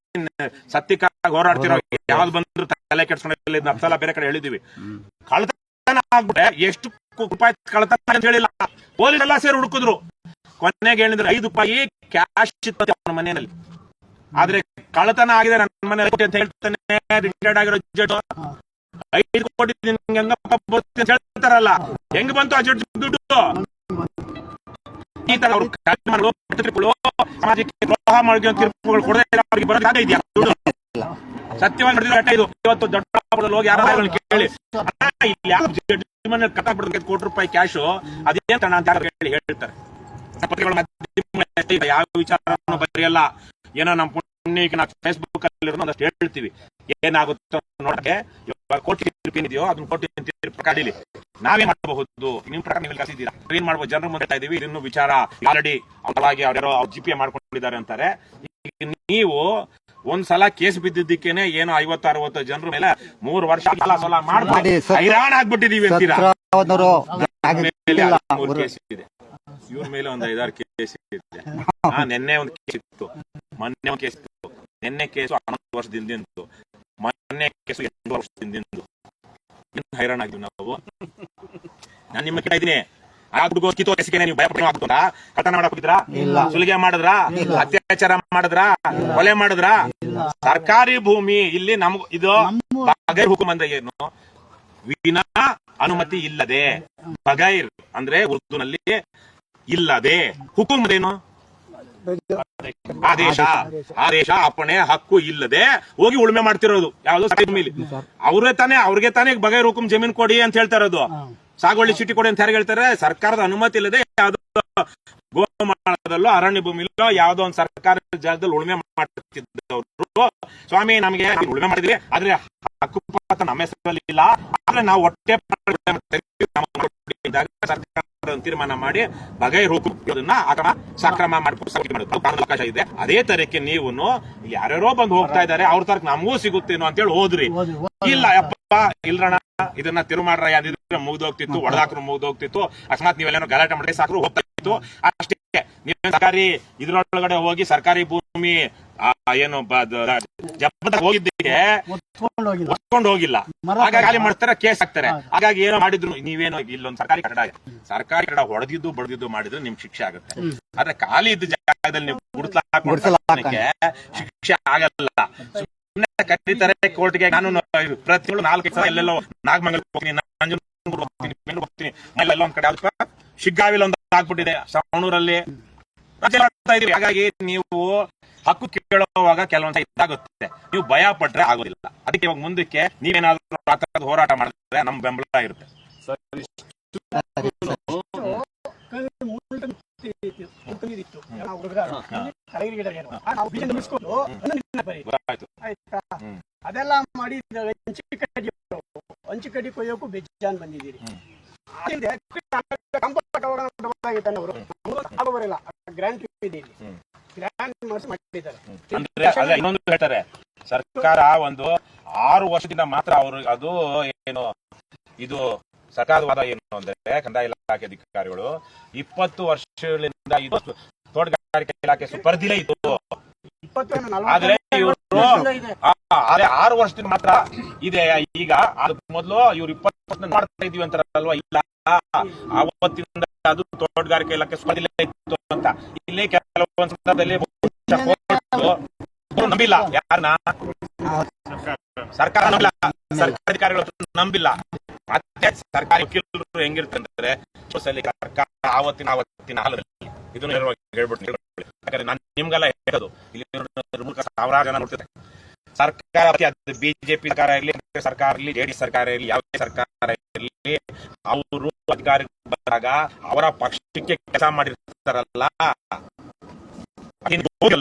ಸತ್ಯಕ್ಕಾಗಿ ಹೋರಾಡ್ತಿರೋ, ಯಾವ್ದು ಬಂದ್ರು ತಲೆ ಕೆಡ್ಸ್ಕೊಂಡು ಸಲ ಬೇರೆ ಕಡೆ ಹೇಳಿದೀವಿ. ಕಳ್ತನ ಆಗ್ಬಿಟ್ಟೆ ಎಷ್ಟು ರೂಪಾಯಿ ಕಳ್ತನ ಅಂತ ಹೇಳಿಲ್ಲ, ಪೊಲೀಸ್ ಎಲ್ಲ ಸೇರಿ ಹುಡುಕಿದ್ರು. ಕೊನೆಗೆ ಹೇಳಿದ್ರೆ 5 ರೂಪಾಯಿ ಕ್ಯಾಶ್ ಇತ್ತು ಅವನ ಮನೆಯಲ್ಲಿ. ಆದ್ರೆ ಕಳ್ಳತನ ಆಗಿದೆ ನನ್ನ ಮನೆ ಅಂತ ಹೇಳ್ತಾನೆ ರಿಟೈರ್ಡ್ ಆಗಿರೋ ಜಡ್ಜ್. 5 ಕೋಟಿ ಅಂತ ಹೇಳ್ತಾರಲ್ಲ, ಹೆಂಗ್ ಬಂತು ಆ ಜಡ್ಜ್ ದುಡ್ಡು? ಈ ತರ ಅವರು ಸಮಾಜಕ್ಕೆ ದ್ರೋಹ ಮಾಡಿದ ತೀರ್ಪುಗಳು ಕೊಡದೆ ಅವರಿಗೆ ಬರೋದಾಗ ಇದೆಯಾ ದುಡ್ಡು? ಸತ್ಯವಾಗಿ ನಡೆದಿರೋ ಇದು. ಇವತ್ತು ದೊಡ್ಡ ಹೋಗಿ ಯಾರು ಕೇಳಿ, ಇಲ್ಲಿ ಯಾವ ಜಡ್ಜ್ ಮನೆ ಕಟ್ಟಾಕ್ಬಿಡೋದು 5 ಕೋಟಿ ರೂಪಾಯಿ ಕ್ಯಾಶು ಅದೇನ್ ಕಾರಣ ಅಂತ ಹೇಳಿ ಹೇಳ್ತಾರೆ. ಯಾವ ವಿಚಾರ ಬರೆಯಲ್ಲ, ಏನೋ ನಮ್ಮ ಪುಣ್ಯಕ್ಕೆ ನಾವು ಫೇಸ್ಬುಕ್ ಅಲ್ಲಿ ಒಂದಷ್ಟು ಹೇಳ್ತೀವಿ. ಏನಾಗುತ್ತೋ ನೋಡಕ್ಕೆ ಇವಾಗ ಕೋರ್ಟ್ ತೀರ್ಪೇನಿದೆಯೋ ಅದನ್ನ ಕೋರ್ಟ್ ತೀರ್ಪು ಕಾಡಿಲಿ ನಾವೇನ್ ಮಾಡಬಹುದು? ನಿಮ್ ಪ್ರಕಾರ ನೀವು ಕಳಿಸಿದ್ದೀರಾ, ಏನ್ ಮಾಡ್ಬೋದು? ಜನರ ಮುಂದೆ ಇದೀವಿ, ಇದನ್ನು ವಿಚಾರ ಆಲ್ರೆಡಿ ಅವರಾಗಿ ಅವ್ರ್ಯಾರೋ GPA ಮಾಡ್ಕೊಂಡಿದ್ದಾರೆ ಅಂತಾರೆ. ನೀವು ಒಂದ್ಸಲ ಕೇಸ್ ಬಿದ್ದಿದ್ದಕ್ಕೇನೆ ಏನೋ 50-60 ಜನರ ಮೇಲೆ 3 ವರ್ಷ ಸಲ ಮಾಡಿ ಹೈರಾಣ ಆಗ್ಬಿಟ್ಟಿದೀವಿ ಅಂತೀರಾ? ಕೇಸ್ ಇದೆ ಇವ್ರ ಮೇಲೆ ಒಂದು 5-6 ಕೇಸ್ ಇದೆ. ನಿನ್ನೆ ಒಂದು ಕೇಸ್ ಇತ್ತು, ಮೊನ್ನೆ ಒಂದು ಕೇಸ್ ಇತ್ತು. ನಿನ್ನೆ ಕೇಸು 11 ವರ್ಷದಿಂದ, ಮೊನ್ನೆ ಕೇಸು 8 ವರ್ಷದಿಂದ. ಹೈರಾಣ ಆಗಿದ್ವಿ ನಾವು. ನಾನು ನಿಮ್ಮ ಕೇಳ್ತಾ ಇದ್ದೀನಿ, ನೀವು ಭಯ ಪಡ್ತಾ ಕಳ್ತನ ಮಾಡಕ್ ಹೋಗಿದ್ರಾ? ಸುಲಿಗೆ ಮಾಡಿದ್ರಾ? ಅತ್ಯಾಚಾರ ಮಾಡಿದ್ರಾ? ಕೊಲೆ ಮಾಡಿದ್ರಾ? ಸರ್ಕಾರಿ ಭೂಮಿ ಇಲ್ಲಿ ನಮ್ಗೆ ಇದು ಬಗೆರ್ ಹುಕುಂ ಅಂದ್ರೆ ಏನು? ವಿನಾ ಅನುಮತಿ ಇಲ್ಲದೆ, ಬಗೈರ್ ಅಂದ್ರೆ ಉರ್ದುನಲ್ಲಿ ಇಲ್ಲದೆ, ಹುಕುಂ ಏನು ಆದೇಶ, ಆದೇಶ ಅಪ್ಪಣೆ ಹಕ್ಕು ಇಲ್ಲದೆ ಹೋಗಿ ಉಳುಮೆ ಮಾಡ್ತಿರೋದು ಯಾವ್ದು ಭೂಮಿಲಿ. ಅವ್ರಿಗೆ ತಾನೇ ಬಗೈರ್ ಹುಕುಂ ಜಮೀನ್ ಕೊಡಿ ಅಂತ ಹೇಳ್ತಾ ಇರೋದು, ಸಾಗುವಳಿ ಚೀಟಿ ಕೊಡಿ ಅಂತ ಯಾರು ಹೇಳ್ತಾರೆ? ಸರ್ಕಾರದ ಅನುಮತಿ ಇಲ್ಲದೆ ಯಾವ್ದೋ ಗೋಮಾಳದಲ್ಲೋ ಅರಣ್ಯ ಭೂಮಿಲೋ ಯಾವ್ದೋ ಒಂದು ಸರ್ಕಾರದ ಜಾಗದಲ್ಲಿ ಉಳುಮೆ ಮಾಡ್ತಿದ್ದವರು, ಸ್ವಾಮಿ ನಮಗೆ ಉಳುಮೆ ಮಾಡಿದ್ವಿ ಆದ್ರೆ ಹಕ್ಕುಪತ್ರ ನಮ್ಮ ಹೆಸರಲ್ಲಿ ಇಲ್ಲ, ಆದ್ರೆ ನಾವು ಹೊಟ್ಟೆ ಸರ್ಕಾರ ತೀರ್ಮಾನ ಮಾಡಿ ಬಗೈರ್ ಹುಕುಂ ಇದನ್ನ ಸಕ್ರಮ ಮಾಡ್ಕೊಂಡು ಅವಕಾಶ ಇದೆ. ಅದೇ ತರಕ್ಕೆ ನೀವು ಯಾರ್ಯಾರೋ ಬಂದು ಹೋಗ್ತಾ ಇದಾರೆ, ಅವ್ರ ತರಕ್ ನಮಗೂ ಸಿಗುತ್ತೇನೋ ಅಂತ ಹೇಳಿ ಹೋದ್ರಿ. ಇಲ್ಲ ಯಪ್ಪ ಇಲ್ರಣ, ಇದನ್ನ ತಿರು ಮಾಡ್ರ ಯಾವ್ದಿದ್ರೆ ಮುಗ್ದೋಗ್ತಿತ್ತು, ಒಡದಾಕ್ರು ಮುಗ್ದೋಗ್ತಿತ್ತು, ಅಕಸ್ಮಾತ್ ನೀವೆಲ್ಲ ಗಲಾಟೆ ಮಾಡಿ ಸಾಕ್ರು ಹೋಗ್ತಾ ಇತ್ತು ಅಷ್ಟೇ. ನೀವು ಸರ್ಕಾರಿ ಇದ್ರೊಳಗಡೆ ಹೋಗಿ ಸರ್ಕಾರಿ ಭೂಮಿ ಏನು ಜಪ್ಪ ಹೋಗಿದ್ದಕ್ಕೆ ಒತ್ಕೊಂಡು ಹೋಗಿಲ್ಲ, ಹಾಗಾಗಿ ಖಾಲಿ ಮಾಡ್ತಾರೆ, ಕೇಸ್ ಹಾಕ್ತಾರೆ. ಹಾಗಾಗಿ ಏನೋ ಮಾಡಿದ್ರು ನೀವೇನೋ ಇಲ್ಲೊಂದು ಸರ್ಕಾರಿ ಕಟ್ಟಡ ಹೊಡೆದಿದ್ದು ಬಡ್ದಿದ್ದು ಮಾಡಿದ್ರೆ ನಿಮ್ಗೆ ಶಿಕ್ಷೆ ಆಗುತ್ತೆ. ಆದ್ರೆ ಖಾಲಿ ಇದ್ದ ಜಾಗದಲ್ಲಿ ನೀವು ಗುಡ್ಸಲಾಕೆ ಶಿಕ್ಷೆ ಆಗಲ್ಲ. ಕರೀತಾರೆ ಕೋರ್ಟ್ಗೆ, ನಾನು ಪ್ರತಿ 4 ಸಲ ಎಲ್ಲೆಲ್ಲೋ ನಾಗಮಂಗಲಕ್ಕೆ ಹೋಗ್ತೀನಿ, ನಂಜನಗೂಡು ಹೋಗ್ತೀನಿ, ಅಲ್ಲೆಲ್ಲ ಒಂದ್ ಕಡೆ ಶಿಗ್ಗಾವಿಲ್ ಒಂದು ಆಗ್ಬಿಟ್ಟಿದೆ, ಸವಣೂರಲ್ಲಿ ಇದೀವಿ. ಹಾಗಾಗಿ ನೀವು ಹಕ್ಕು ಕೇಳುವಾಗ ಕೆಲವೊಂದ್ಸ ಇದಾಗುತ್ತೆ, ನೀವು ಭಯ ಪಟ್ರೆ ಆಗೋದಿಲ್ಲ. ಅದಕ್ಕೆ ಇವಾಗ ಮುಂದಕ್ಕೆ ನೀವೇನಾದ್ರೂ ಹೋರಾಟ ಮಾಡಿದ್ರೆ ನಮ್ ಬೆಂಬಲ ಇರುತ್ತೆ. ಅದೆಲ್ಲ ಮಾಡಿ ಹಂಚಿಕಡ್ಡಿ ಕೊಯ್ಯೋಕು ಬೇಜಾನ್ ಬಂದಿದ್ದೀರಿ. ಗ್ರಾಂಟ್ ಅಂದ್ರೆ ಇನ್ನೊಂದು ಹೇಳ್ತಾರೆ, ಸರ್ಕಾರ ಒಂದು 6 ವರ್ಷದಿಂದ ಮಾತ್ರ ಅವರು ಅದು ಏನು ಇದು ಸರ್ಕಾರವಾದ ಏನು ಅಂದ್ರೆ ಕಂದಾಯ ಇಲಾಖೆ ಅಧಿಕಾರಿಗಳು 20 ವರ್ಷಗಳಿಂದ ಇದು ತೋಟಗಾರಿಕೆ ಇಲಾಖೆ ಸುಪರ್ದಿಲೇ ಇತ್ತು. ಆದ್ರೆ ಇವರು 6 ವರ್ಷದಿಂದ ಮಾತ್ರ ಇದೆ. ಈಗ ಅದಕ್ಕೆ ಮೊದಲು ಇವ್ರು 20 ವರ್ಷ ಮಾಡ್ತಾ ಇದೀವಿ ಅಂತಾರಲ್ವಾ, ಇಲ್ಲ ಅವತ್ತಿಂದ ಅದು ತೋಟಗಾರಿಕೆ ಇಲಾಖೆ ಸುಪರ್ದಿಲೇ ಇತ್ತು ಅಂತ. ಇಲ್ಲಿ ಕೆಲವೊಂದು ಸಂದರ್ಭದಲ್ಲಿ ನಂಬಿಲ್ಲ, ಯಾರನ್ನ ಸರ್ಕಾರ ನಂಬಿಲ್ಲ, ಸರ್ಕಾರಿ ಅಧಿಕಾರಿಗಳು ನಂಬಿಲ್ಲ. ಮತ್ತೆ ಸರ್ಕಾರಿ ವಕೀಲರು ಹೆಂಗಿರ್ತಂದ್ರೆ ಸರ್ಕಾರ ಆವತ್ತಿನ ಹಾಲದಲ್ಲಿ ಇದನ್ನು ಹೇಳ್ಬಿಟ್ಟು, ಯಾಕಂದ್ರೆ ನಾನು ನಿಮ್ಗೆಲ್ಲ ಹೇಳೋದು ಇಲ್ಲಿ ಸಾವಿರಾರು ಜನ ನೋಡ್ತಿದ್ದಾರೆ. ಸರ್ಕಾರ ಬಿಜೆಪಿ ಸರ್ಕಾರ ಇರಲಿ, ಸರ್ಕಾರ ಇರಲಿ, ಜೆಡಿಎಸ್ ಸರ್ಕಾರ ಇರಲಿ, ಯಾವುದೇ ಸರ್ಕಾರ ಇರಲಿ, ಅವರು ಅಧಿಕಾರಿ ಬಂದಾಗ ಅವರ ಪಕ್ಷಕ್ಕೆ ಕೆಲಸ ಮಾಡಿರ್ತಾರಲ್ಲ,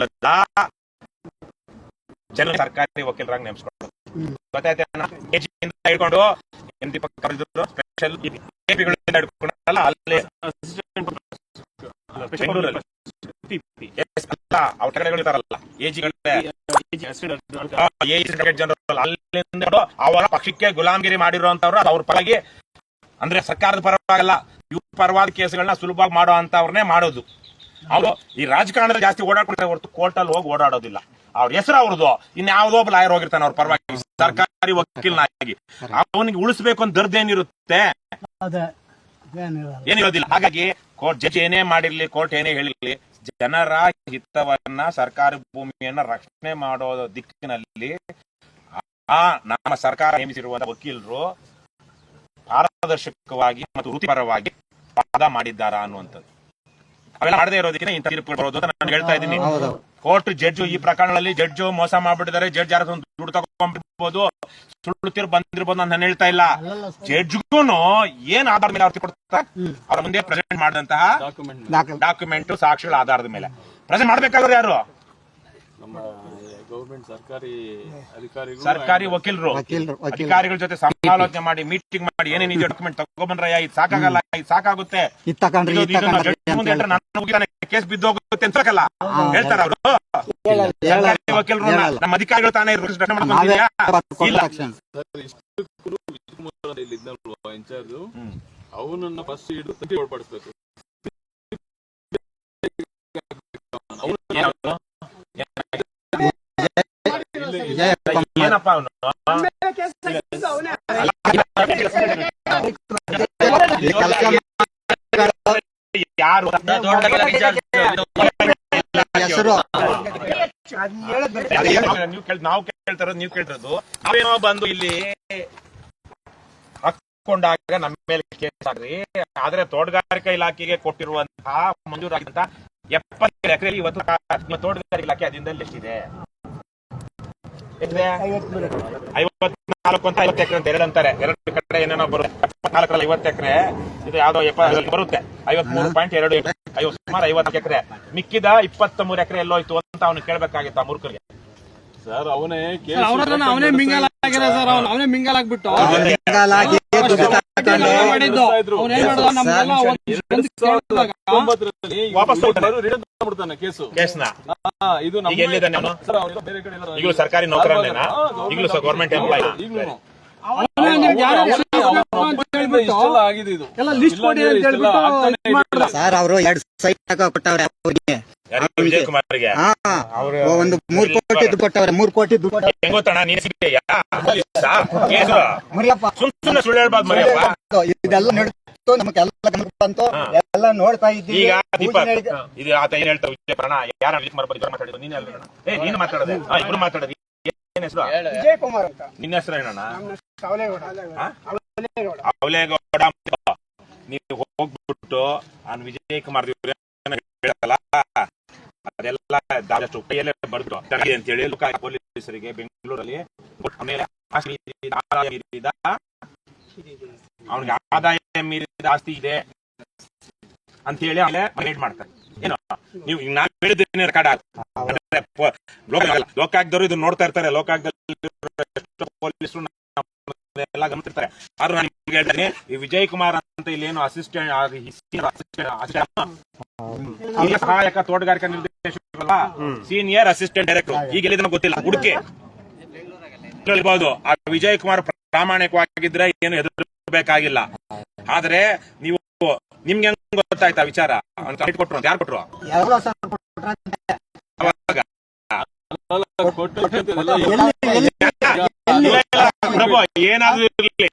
ಜನ ಸರ್ಕಾರಿ ವಕೀಲರಾಗಿ ನೇಮಿಸ್ಕೊಂಡು ಹಿಡ್ಕೊಂಡು ಸ್ಪೆಷಲ್ ಹಿಡ್ಕೊಂಡಲ್ಲ ಅಲ್ಲಿ ಇರ್ತಾರಲ್ಲ ಜನರಲ್, ಅಲ್ಲಿಂದ ಅವರ ಪಕ್ಷಕ್ಕೆ ಗುಲಾಮಗಿರಿ ಮಾಡಿರುವಂತವ್ರು ಅವ್ರ ಪರವಾಗಿ, ಅಂದ್ರೆ ಸರ್ಕಾರದ ಪರವಾಗಲ್ಲ, ಇವ್ರ ಪರವಾದ ಕೇಸ್ಗಳನ್ನ ಸುಲಭವಾಗಿ ಮಾಡೋ ಅಂತವ್ರನ್ನೇ ಮಾಡೋದು. ಅವರು ಈ ರಾಜಕಾರಣದಲ್ಲಿ ಜಾಸ್ತಿ ಓಡಾಡ್ಕೊಳ್ತಾರೆ ಹೊರತು ಕೋರ್ಟಲ್ಲಿ ಹೋಗಿ ಓಡಾಡೋದಿಲ್ಲ. ಅವ್ರ ಹೆಸರು ಅವ್ರದ್ದು, ಇನ್ಯಾವುದೋ ಒಬ್ಬ ಲಾಯರ್ ಹೋಗಿರ್ತಾನೆ ಅವ್ರ ಪರವಾಗಿ ಸರ್ಕಾರಿ ವಕೀಲನಾಗಿ, ಅವನಿಗೆ ಉಳಿಸ್ಬೇಕು ಅಂತ ದರ್ದೇನಿರುತ್ತೆ, ಏನಿರೋದಿಲ್ಲ. ಹಾಗಾಗಿ ಕೋರ್ಟ್ ಜಡ್ಜ್ ಏನೇ ಮಾಡಿರ್ಲಿ, ಕೋರ್ಟ್ ಏನೇ ಹೇಳಿರ್ಲಿ, ಜನರ ಹಿತವನ್ನ ಸರ್ಕಾರಿ ಭೂಮಿಯನ್ನ ರಕ್ಷಣೆ ಮಾಡೋ ದಿಕ್ಕಿನಲ್ಲಿ ನಮ್ಮ ಸರ್ಕಾರ ನೇಮಿಸಿರುವಂತಹ ವಕೀಲರು ಪಾರದರ್ಶಕವಾಗಿ ಮತ್ತು ವೃತ್ತಿಪರವಾಗಿ ವಾದ ಮಾಡಿದ್ದಾರಾ ಅನ್ನುವಂಥದ್ದು. ಅವೆಲ್ಲ ಮಾಡದೇ ಇರೋದಕ್ಕೆ ಇಂಥ ತೀರ್ಪು ಬರೋದು ಅಂತ ನಾನು ಹೇಳ್ತಾ ಇದ್ದೀನಿ. ಕೋರ್ಟ್ ಜಡ್ಜ್ ಈ ಪ್ರಕರಣದಲ್ಲಿ ಜಡ್ಜ್ ಮೋಸ ಮಾಡ್ಬಿಟ್ಟಿದ್ದಾರೆ, ಜಡ್ಜ್ ಯಾರ ದುಡ್ಡು ತಗೊಂಡ್ಬಿಡ್ಬೋದು, ಸುಳ್ಳು ತೀರ್ಪು ಬಂದಿರ್ಬೋದು ನಾನು ಹೇಳ್ತಾ ಇಲ್ಲ. ಜಡ್ಜ್ಗೂ ಏನ್ ಆಧಾರದ ಮೇಲೆ ಅವ್ರು ಕೊಡ್ತಾರೆ, ಅವ್ರ ಮುಂದೆ ಪ್ರೆಸೆಂಟ್ ಮಾಡಿದಂತಹ ಡಾಕ್ಯುಮೆಂಟ್ ಸಾಕ್ಷಿಗಳ ಆಧಾರದ ಮೇಲೆ ಪ್ರೆಸೆಂಟ್ ಮಾಡ್ಬೇಕಾದ್ರೆ ಯಾರು? ನಮ್ಮ ಗೌರ್ಮೆಂಟ್ ಸರ್ಕಾರಿ ವಕೀಲರು ಅಧಿಕಾರಿಗಳ ಜೊತೆ ಸಮಾಲೋಚನೆ ಮಾಡಿ, ಮೀಟಿಂಗ್ ಮಾಡಿ, ಏನೇನು ಡಾಕ್ಯುಮೆಂಟ್ ತಗೊಂಡ್ಬಂದ್ರಯ್ಯ, ಇದು ಸಾಕಾಗಲ್ಲ, ಇದು ಸಾಕಾಗುತ್ತೆ, ಕೇಸ್ ಬಿದ್ದೋಗುತ್ತೆ ಅಂತ ಹೇಳ್ತಾರ ಅವರು. ಸರ್ಕಾರಿ ವಕೀಲರು ನಮ್ಮ ಅಧಿಕಾರಿಗಳು ತಾನೇ ಇನ್ಚಾರ್ಜ್ ಅವನನ್ನ ಫಸ್ಟ್ ಹಿಡಿದು ಒಳಪಡಿಸ್ಬೇಕು. ಏನಪ್ಪ ಅವನು ಯಾರು ನಾವು ಕೇಳ್ತಾರೋದು, ನೀವು ಕೇಳ್ತಿರೋದು, ನಾವೇನೋ ಬಂದು ಇಲ್ಲಿ ಒಪ್ಕೊಂಡಾಗ ನಮ್ಮ ಮೇಲೆ ಕೇಸ್ ಆಗ್ರಿ. ಆದ್ರೆ ತೋಟಗಾರಿಕಾ ಇಲಾಖೆಗೆ ಕೊಟ್ಟಿರುವಂತಹ ಮಂಜೂರಾಗಿದ್ದಂತ 70 ಎಕರೆ ಇವತ್ತು ತೋಟಗಾರಿಕಾ ಇಲಾಖೆ ಅಧೀನದಲ್ಲಿ ಎಷ್ಟಿದೆ? 54 ಅಂತ 50 ಎಕರೆ ಅಂತ ಎರಡು ಅಂತಾರೆ. ಎರಡು ಕಡೆ ಏನೇನೋ ಬರುತ್ತೆ. 54 50 ಎಕರೆ ಇದು ಯಾವ್ದೋ ಬರುತ್ತೆ. 53.2 ಸುಮಾರು 50 ಎಕರೆ. ಮಿಕ್ಕಿದ 23 ಎಕರೆ ಎಲ್ಲೋಯ್ತು ಅಂತ ಅವ್ನು ಕೇಳ್ಬೇಕಾಗಿತ್ತ ಮೂರ್ಖರಿಗೆ? ಸರ್ ಅವನೇ ಅವನೇ ಮಿಂಗಲ್ ಆಗಿರ ಸರ್. ಅವನೇ ಮಿಂಗಲ್ ಆಗ್ಬಿಟ್ಟು ಹಿಂಗಾಲಾಗಿ ದುಡ್ಡು ತಗೊಂಡು ಮಾಡಿದ್ದು. ಅವ್ನು ಏನ್ ಮಾಡ್ದ ನಮ್ಗೆಲ್ಲ ವಾಪಸ್ ಬಿಡ್ತಾನೆ ಕೇಸು. ಕೇಸ್ನ ಇದು ಈಗ ಎಲ್ಲಿದ್ದಾನೆ ಅವನು? ಸರ್ ಅವ್ನು ಬೇರೆ ಕಡೆ ಎಲ್ಲ ಈಗಲೂ ಸರ್ಕಾರಿ ನೌಕರನೇನಾ? ಈಗಲೂ ಗೌರ್ಮೆಂಟ್ ಎಂಪ್ಲಾಯ್? ಈಗ್ಲೂನು ಅವನೇ ನಿಮ್ಗೆ ಯಾರೋ ಇಷ್ಟೆಲ್ಲ ಆಗಿದೆ ಇದು. ಎಲ್ಲ ಲಿಸ್ಟ್ ಕೊಡಿ ಅಂತ ಹೇಳ್ಬಿಟ್ಟು ಸರ್ ಅವರು 2 ಸೈಟ್ ಕೊಟ್ಟವ್ರೆ ಅವ್ರಿಗೆ. ವಿಜಯ್ ಕುಮಾರ್ಗೆ ಹಾ ಒಂದು 3 ಕೋಟಿ ದುಡ್ಡು ಕೊಟ್ಟವ್ರೆ. 3 ಕೋಟಿ ದುಡ್ಡು ಕೊಟ್ಟವ್ರೆ. ಹೆಂಗ್ ಗೊತ್ತಣ್ಣ? ನೀನ್ ಸಿಗ್ತೀಯಾ? ಕೇಸು ಮರಿಯಪ್ಪ ಸುಮ್ನೆ ಸುಳ್ಳು ಹೇಳ್ಬಾರ್ದು ಮರಿಯಪ್ಪ. ಇದೆಲ್ಲ ನಡೀತು, ನಮ್ಗೆಲ್ಲ ಗಮನ ಬಂತು, ಎಲ್ಲ ನೋಡ್ತಾ ಇದ್ದೀವಿ. ಈಗ ದೀಪಕ್ ಇದು ಆತ ಏನ್ ಹೇಳ್ತಾವ ವಿಜಯ್ ಪ್ರಾಣ ಯಾರ ಮಾತಾಡಿದ್ರು? ನೀನ್ ನೀನು ಮಾತಾಡದೆ? ಇಬ್ರು ಮಾತಾಡೋದು. ಏನ್ ಹೆಸರು? ವಿಜಯ್ ಕುಮಾರ್ ಅಂತ. ನಿನ್ನ ಹೆಸರು ಏನಣ್ಣ? ಸಾವಲೇಗೌಡ. ಅವಲೇಗೌಡ. ನೀವು ಹೋಗ್ಬಿಟ್ಟು ನಾನು ವಿಜಯ್ ಕುಮಾರ್ ಹೇಳಲ್ಲ ಅದೆಲ್ಲ ಕೈಯಲ್ಲೇ ಬರ್ದು ಅಂತ ಹೇಳಿ ಪೊಲೀಸರಿಗೆ ಬೆಂಗಳೂರಲ್ಲಿ ಅವನಿಗೆ ಆದಾಯ ಮೀರಿದ ಆಸ್ತಿ ಇದೆ ಅಂತ ಹೇಳಿ ಆಮೇಲೆ ರೈಡ್ ಮಾಡ್ತಾರೆ. ಏನು ನೀವು ನಾನ್ ಹೇಳಿದ್ದೇನೆ ರೆಕಾರ್ಡ್ ಲೋಕಾಯುಕ್ತರು ಇದನ್ನ ನೋಡ್ತಾ ಇರ್ತಾರೆ. ಲೋಕಾಯುಕ್ತದಲ್ಲಿ ಪೊಲೀಸರು ಎಲ್ಲ ಗಮನಿರ್ತಾರೆ. ಆದ್ರೂ ನಾನು ನಿಮ್ಗೆ ಹೇಳ್ತೇನೆ, ಈ ವಿಜಯ್ ಕುಮಾರ್ ಅಂತ ಇಲ್ಲೇನು ಸಹಾಯಕ ತೋಟಗಾರಿಕಾ ನಿರ್ದೇಶಕರಲ್ಲ, ಸೀನಿಯರ್ ಅಸಿಸ್ಟೆಂಟ್ ಡೈರೆಕ್ಟರ್. ಈಗ ಎಲ್ಲಿದನ್ನ ಗೊತ್ತಿಲ್ಲ, ಹುಡುಕಿ ಹೇಳ್ಬಹುದು. ಆ ವಿಜಯ್ ಕುಮಾರ್ ಪ್ರಾಮಾಣಿಕವಾಗಿದ್ರೆ ಏನು ಹೆದರ್ಬೇಕಾಗಿಲ್ಲ. ಆದ್ರೆ ನೀವು ನಿಮ್ಗೆ ಹೆಂಗ್ ಗೊತ್ತಾಯ್ತಾ ವಿಚಾರ? ಕೊಟ್ರು ಯಾರು ಕೊಟ್ರು? ಅವಾಗ ಏನಾದ್ರು ಇರ್ಲಿ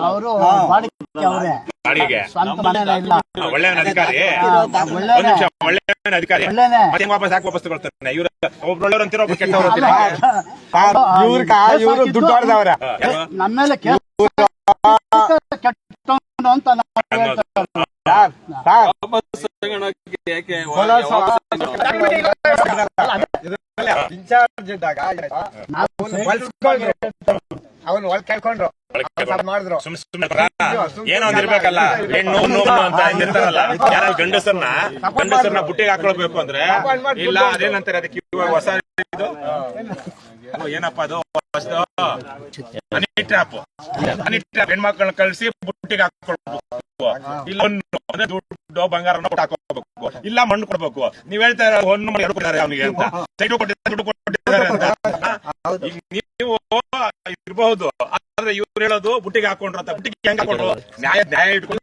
ಅವರು ಬಾಡಿಗೆ ಸ್ವಂತ ಮನೇನ ಇಲ್ಲ. ಒಳ್ಳೆಯವನ ಅಧಿಕಾರಿ, ಒಳ್ಳೆಯವನ ಅಧಿಕಾರಿ. ಮತ್ತೆ ವಾಪಸ್ ಯಾಕೆ ವಾಪಸ್ ತಗೊಳ್ತಾನೆ? ಇವ್ರು ಒಬ್ಬೊಳ್ಳೆಯವ್ರು ಅಂತೀರ, ಒಬ್ರು ಕೆಟ್ಟವ್ರು ಅಂತೀರ. ಇವ್ರು ದುಡ್ಡು ಹೊಡೆದವ್ರೆ ನಮ್ಮ ಮೇಲೆ ಕೆಟ್ಟ ಅಂತ ಯಾಕೆ ಇನ್ಚಾರ್ಜ್ ಇದ್ದಾಗ ಅವನು ಒಳಗೆ ಕೇಳ್ಕೊಂಡ್ರು ಮಾಡಿದ್ರು. ಏನೋ ಒಂದ್ ಇರ್ಬೇಕಲ್ಲ, ಹೆಣ್ಣು ಅಂತ ಇರ್ತಾರಲ್ಲ. ಯಾರು ಗಂಡಸರನ್ನ ಬುಟ್ಟಿಗೆ ಹಾಕೊಳ್ಬೇಕು ಅಂದ್ರೆ ಇಲ್ಲ ಅದೇನಂತಾರೆ ಅದಕ್ಕೆ ಹೊಸ ಏನಪ್ಪ ಅದು ಹನಿ ಟ್ರ್ಯಾಪ್ ಹೆಣ್ಮಕ್ಳನ್ನ ಕಳಿಸಿ ಬುಟ್ಟಿಗೆ ಹಾಕೊಳ್ಬೇಕು. ಇಲ್ಲ ದುಡ್ಡು ಬಂಗಾರನ ಹಾಕೋಬೇಕು, ಇಲ್ಲ ಮಣ್ಣು ಕೊಡ್ಬೇಕು. ನೀವ್ ಹೇಳ್ತಾ ಇರೋ ಹೊನ್ನು ಮಾಡಿ ಹೇಳ್ಕೊಡ್ತಾರೆ ಅವನಿಗೆ ಅಂತ, ಸೈಟು ಕೊಟ್ಟಿದ್ದಾರೆ, ದುಡ್ಡು ಕೊಟ್ಟಿದ್ದಾರೆ ಅಂತ. ನೀವು ಇರಬಹುದು, ಆದ್ರೆ ಇವ್ರು ಹೇಳೋದು ಬುಟ್ಟಿಗೆ ಹಾಕೊಂಡ್ರು ಅಂತ. ಬುಟ್ಟಿಗೆ ಹೆಂಗ್ ಹಾಕೊಂಡ್ರು? ನ್ಯಾಯ ಇಟ್ಕೊಂಡು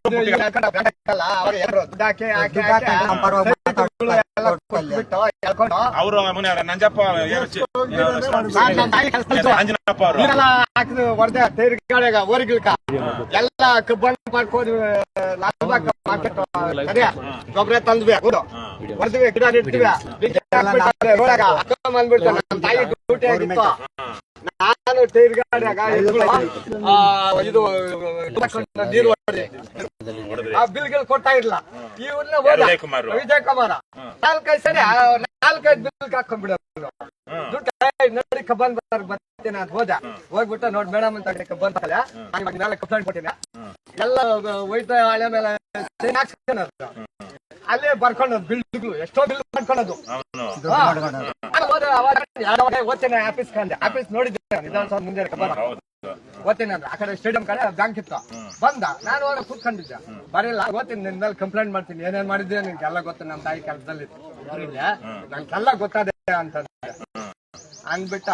ಅವರು ನಂಜಪ್ಪ ಅಂಜನಪ್ಪ ಅವರು ಎಲ್ಲ ಬಂದ್ ಮಾಡ್ಕೊಂಡು ಗೊಬ್ಬರ ತಂದ್ವಿ, ಹೊಡೆದ್ವಿ, ಗಿಡ ನೆಟ್ವಿ, ಬಂದ್ಬಿಡ್ತು. ನಮ್ಮ ತಾಯಿ ಡ್ಯೂಟಿ ಆಗಿತ್ತು. ನಾನು ತಿರ್ಗಾಡ್ಯಾಗ ಇದು ನೀರು ಹೊಡೆದೆ, ಆ ಬಿಲ್ಗಳು ಕೊಡ್ತಾ ಇರ್ಲಿಲ್ಲ. ಇವನ್ನ ವಿಜಯ್ ಕುಮಾರ 4-5 ಸರಿ 4-5 ಬಿಲ್ ಹಾಕೊಂಡ್ಬಿಡೋದು. ದುಡ್ಡು ನೋಡಿ ಕಬ್ಬನ್ ಬರ್ತೇನೆ ಅಂತ ಹೋಗ್ಬಿಟ್ಟು ನೋಡ್ ಮೇಡಮ್ ಅಂತ ಕಬ್ಬನ್ ಮೇಲೆ ಕಂಪ್ಲೇಂಟ್ ಕೊಟ್ಟಿನ ಎಲ್ಲ ಹೋಯ್ತಾ ಹಳೆ ಮೇಲೆ ಅಲ್ಲೇ ಬರ್ಕೊಂಡೋದು ಬಿಲ್ಗಳು, ಎಷ್ಟೋ ಬಿಲ್ ಮಾಡ್ಕೊಳ್ಳೋದು. ಓದ್ತೇನೆ ಆಫೀಸ್ ಕಂಡೆ, ಆಫೀಸ್ ನೋಡಿದ್ದೆ ವಿಧಾನಸೌಧ ಮುಂದೆ ಓದ್ತೇನೆ ಅಂದ್ರೆ ಆ ಕಡೆ ಸ್ಟೇಡಿಯಂ ಕಡೆ ಬ್ಯಾಂಕ್ ಇತ್ತು. ಬಂದ ನಾನು ಅವ್ರ ಕೂತ್ಕೊಂಡಿದ್ದೆ, ಬರೀಲ್ಲ ಓದ್ತೀನಿ, ನಿನ್ ಮೇಲೆ ಕಂಪ್ಲೇಂಟ್ ಮಾಡ್ತೀನಿ, ಏನೇನ್ ಮಾಡಿದ್ದೆ ನಿನ್ಗೆಲ್ಲ ಗೊತ್ತು, ನಮ್ಮ ತಾಯಿ ಕೆಲಸದಲ್ಲಿ ನಂಗೆಲ್ಲ ಗೊತ್ತಾದೆ ಅಂತ ಹಂಗ್ಬಿಟ್ಟ.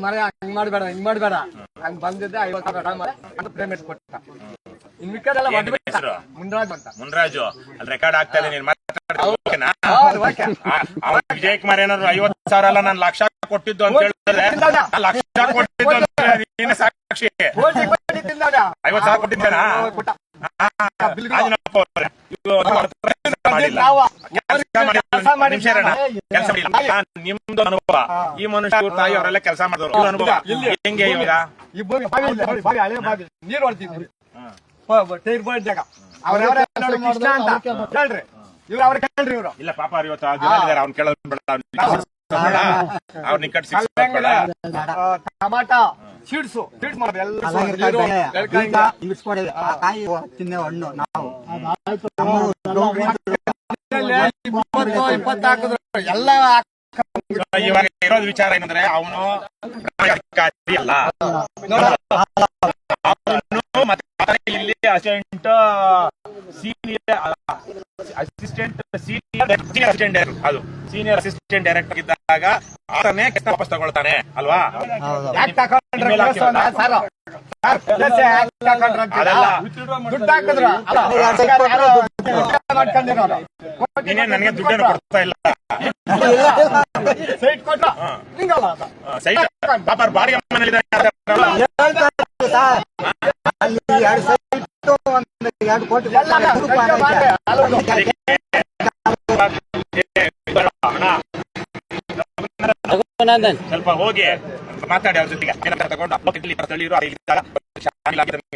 ಮರ ಹಂಗ್ ಮಾಡ್ಬೇಡ, ಹಿಂಗ್ ಮಾಡ್ಬೇಡ, ಹಂಗ್ ಬಂದಿದ್ದೆ. 50 ಪೇಮೆಂಟ್ ಕೊಟ್ಟ. ಇನ್ ಮಿಕ್ಕದೆಲ್ಲ ಮುನ್ರಾಜ್ ಅಂತ. ಮುನ್ರಾಜು ಅಲ್ಲಿ ರೆಕಾರ್ಡ್ ಆಗ್ತಾ ಇದೆ. ವಿಜಯ್ ಕುಮಾರ್ ಏನಾದ್ರು 50,000 ಅಲ್ಲ, ನಾನು ಲಕ್ಷ ಕೊಟ್ಟಿದ್ದು ಅಂತ ಹೇಳಿದ್ರೆ, ಲಕ್ಷ ಕೊಟ್ಟಿದ್ದು ಅಂತ ಸಾಕ್ಷಿ. 50,000 ಕೊಟ್ಟಿದ್ದೇನಾ? ಮಾಡಿಲ್ಲ ಕೆಲಸ ಮಾಡಿಲ್ಲ ನಿಮ್ದು ಅನುಭವ. ಈ ಮನುಷ್ಯ ಇವ್ರ ತಾಯಿ ಅವರೆಲ್ಲ ಕೆಲಸ ಮಾಡಿದವರು. ಇವ್ರ ಅನುಭವ ಹೆಂಗೆ ಇವಾಗ ಈ ಭೂಮಿ ಬಾವಿ ಇಲ್ಲ ನೋಡಿ, ಬಾವಿ ಹಳೆ ಬಾವಿ ನೀರು ಹೊಡ್ತಿದ್ವಿ ಟೈರ್ ಬೋರ್ಡ್ ಜಾಗ ಅವ್ರವ್ರ ನೋಡಿ ಕೃಷ್ಣ ಅಂತ ಹೇಳ್ರಿ ಇವ್ರು ಅವ್ರ ಕೇಳ್ರಿ ಇವ್ರು ಇಲ್ಲ ಪಾಪ ಅವ್ರು ಇವತ್ತು ಅವ್ನು ಕೇಳೋದು ಬೇಡ, ಅವ್ರ ನಿಕಟ್ ಸಿಕ್ಬೇಡ. ಟಮಾಟ ಸೀಡ್ಸ್ ಮಾಡೋದು ಎಲ್ಲ ತಿನ್ನೇ ಹಣ್ಣು ನಾವು 20 ಹಾಕಿದ್ರು ಎಲ್ಲ ಇವಾಗ ಇರೋದು ವಿಚಾರ ಏನಂದ್ರೆ ಅವನು ಅಧಿಕಾರಿ ಅಲ್ಲ, ಮತ್ತೆ ಇಲ್ಲಿ ಅಸಿಸ್ಟೆಂಟ್ ಸೀನಿಯರ್ ಅಸಿಸ್ಟೆಂಟ್ ಡೈರೆಕ್ಟರ್ ಇದ್ದಾಗ ಆತನೇ ಕೆಲಸ ವಾಪಸ್ ತಗೊಳ್ತಾನೆ ಅಲ್ವಾ? ಯಾಕೆ ತಗೊಂಡ್ರೆ ದುಡ್ಡು ಹಾಕಿದ್ರು ಮಾಡ್ಕೊಂಡಿರೋರು ನೀನೇ ನನಗೆ ದುಡ್ಡನ್ನು ಕೊಡ್ತಾ ಇಲ್ಲ. ಸೈಟ್ ಕೊಟ್ಟ ಹಿಂಗಲ್ಲ ಸೈಟ್ ಪಾಪ ಬಾಡಿಗೆ ಮನೇಲಿ ಸ್ವಲ್ಪ ಹೋಗಿ ಮಾತಾಡಿ ಅವ್ರ ಜೊತೆಗೆ ತಗೊಂಡು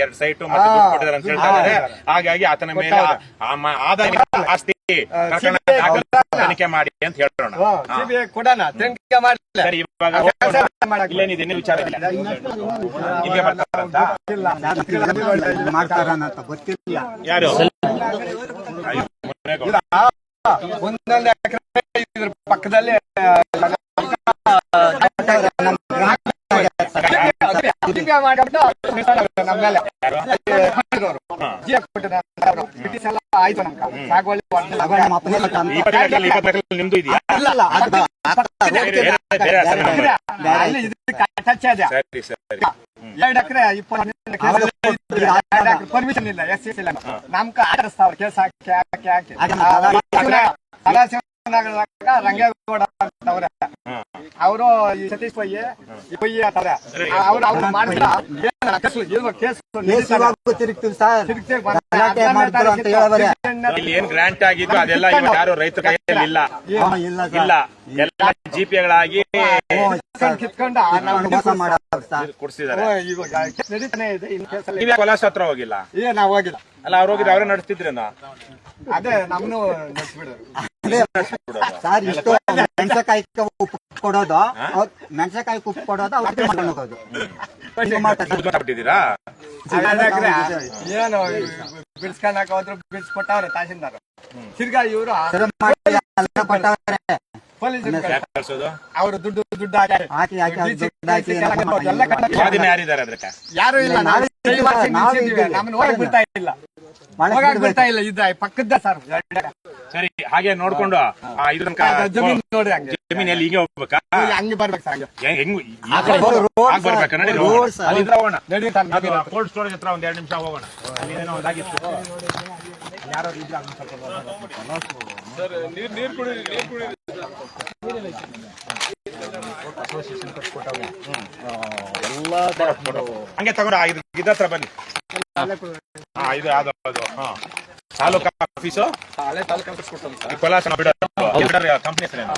ಎರಡು ಸೈಟು ಮತ್ತೆ ದುಡ್ಡು ಕೊಟ್ಟಿದ್ದಾರೆ ಅಂತ ಹೇಳ್ತಾ ಇದ್ದಾರೆ. ಹಾಗಾಗಿ ಆತನ ಮೇಲೆ ಆದಾಯ ಆಸ್ತಿ ತನಿಖೆ ಮಾಡಿ ಅಂತ ಹೇಳೋಣ. ಕೊಡೋಣ ತನಿಖೆ ಮಾಡಿ. ಸರಿ, ಇವಾಗ ಇಲ್ಲೇನಿದೆ ಇನ್ನೂ ವಿಚಾರ ಇಲ್ಲ, ಇಲ್ಲಿಗೆ ಬರ್ತಾರಂತ ಮಾಡ್ತಾರಂತ ಗೊತ್ತಿಲ್ಲ. ಯಾರು ಒಂದೊಂದು ಎಕರೆ ಇದ್ರ ಪಕ್ಕದಲ್ಲಿ ನಮ್ಮ ಮೇಲೆ ಬ್ರಿಟಿಷ್ ಎಲ್ಲ ಆಯ್ತು ನಮ್ಗೆ ಸಾಗುವಳಿ ನಿಮ್ದು ಇದೆಯಾ? ಟಚ್ ಇದೆ. ಸರಿ ಸರಿ 2 ಎಕರೆ 20 ಪರ್ಮಿಷನ್ ಇಲ್ಲ, ಎಸ್ ಇಲ್ಲ. ನಮ್ಕ ಆಡಸ್ತಾವ್ರ ಕೇಸ್ ಹಾಕಿ ರಂಗೇಗೌಡ ಅಂತವ್ರೆ ಅವರು ಈ ಸತೀಶ್ ಪೊಯ್ಯಿ ಅಂತಾರೆ. ಅವ್ರು ಮಾಡಿದ್ರ ತಿರುಗ್ತೀವಿ ಸರ್, ಇಲ್ಲಿ ಏನ್ ಗ್ರಾಂಟ್ ಆಗಿದ್ದು ಅದೆಲ್ಲ ಯಾರು ರೈತರ ಕೈಯಲ್ಲಿ ಇಲ್ಲ ಇಲ್ಲ, ಎಲ್ಲ ಜಿಪಿಗಳಾಗಿ ಕಿತ್ಕೊಂಡು ಕೊಡ್ಸಿದ್ದಾರೆ. ನಡೀತಾನೆ ಇದೆ. ನೀವೇ ಕೊಲಾಸ್ ಹತ್ರ ಹೋಗಿಲ್ಲ? ನಾವ್ ಹೋಗಿಲ್ಲ. ಅಲ್ಲ ಅವ್ರು ಹೋಗಿದ್ರೆ ಅವರೇ ನಡೆಸ್ತಿದ್ರೇನೋ. ಅದೇ ನಮ್ನು ನಡೆಸ್ಬಿಡೋರು ಸರ್. ಇಷ್ಟು ಮೆಣಸಕಾಯಿ ಉಪ್ಪು ಕೊಡೋದು, ಮೆಣಸಕಾಯಿ ಉಪ್ಪು ಕೊಡೋದು, ಅವ್ರಿಗೆ ಮಾಡ್ಕೊಂಡು ಹೋಗೋದು. ಬಿಟ್ಟಿದ್ದೀರಾ? ಏನು ಬಿಡ್ಸ್ಕೊಳಕ್ ಹೋದ್ರು ಬಿಡ್ಸ್ಕೊಟ್ಟವ್ರೆ ತಹಸೀಲ್ದಾರ್. ತಿರ್ಗಾ ಇವ್ರು ಪೊಲೀಸ್ ಅವರು ದುಡ್ಡು ಹಾಕಿ ಸ್ವಾಧೀನ ಯಾರಿದ್ದಾರೆ ಅದಕ್ಕೆ? ಯಾರು ಇಲ್ಲ. ನಮ್ಮನ್ನ ಹೋಗಕ್ ಬಿಡ್ತಾ ಇಲ್ಲ, ಹೋಗಕ್ ಬಿಡ್ತಾ ಇಲ್ಲ. ಇದ್ದ ಪಕ್ಕದ ಸರ್. ಸರಿ, ಹಾಗೆ ನೋಡ್ಕೊಂಡು ಜಮೀನ್ ನೋಡ್ರಿ, ಹಂಗೆ ಜಮೀನಲ್ಲಿ ಹೀಗೆ ಹೋಗ್ಬೇಕಾ? ಹಂಗೆ ಬರ್ಬೇಕು ಸರ್. ಬರ್ಬೇಕಾ? ನಡಿ ಹೋಗೋಣ. ನಡಿ ಕೋಲ್ಡ್ ಸ್ಟೋರೇಜ್ ಹತ್ರ ಒಂದ್ 2 ನಿಮಿಷ ಹೋಗೋಣ. ಅಲ್ಲಿ ಏನೋ ಒಂದಾಗಿತ್ತು. ಯಾರೋ ನೀರ್ ಕುಡೀರಿ, ನೀರ್ ಕುಡೀರಿ. ಹಂಗೆ ತಗೊಂಡು ಇದ್ರ ಹತ್ರ ಬನ್ನಿ. ಇದು ಯಾವ್ದು ತಾಲೂಕು ಆಫೀಸು ಕೊಲಾಸ ಕಂಪ್ನಿ ಹೆಸರೇನು?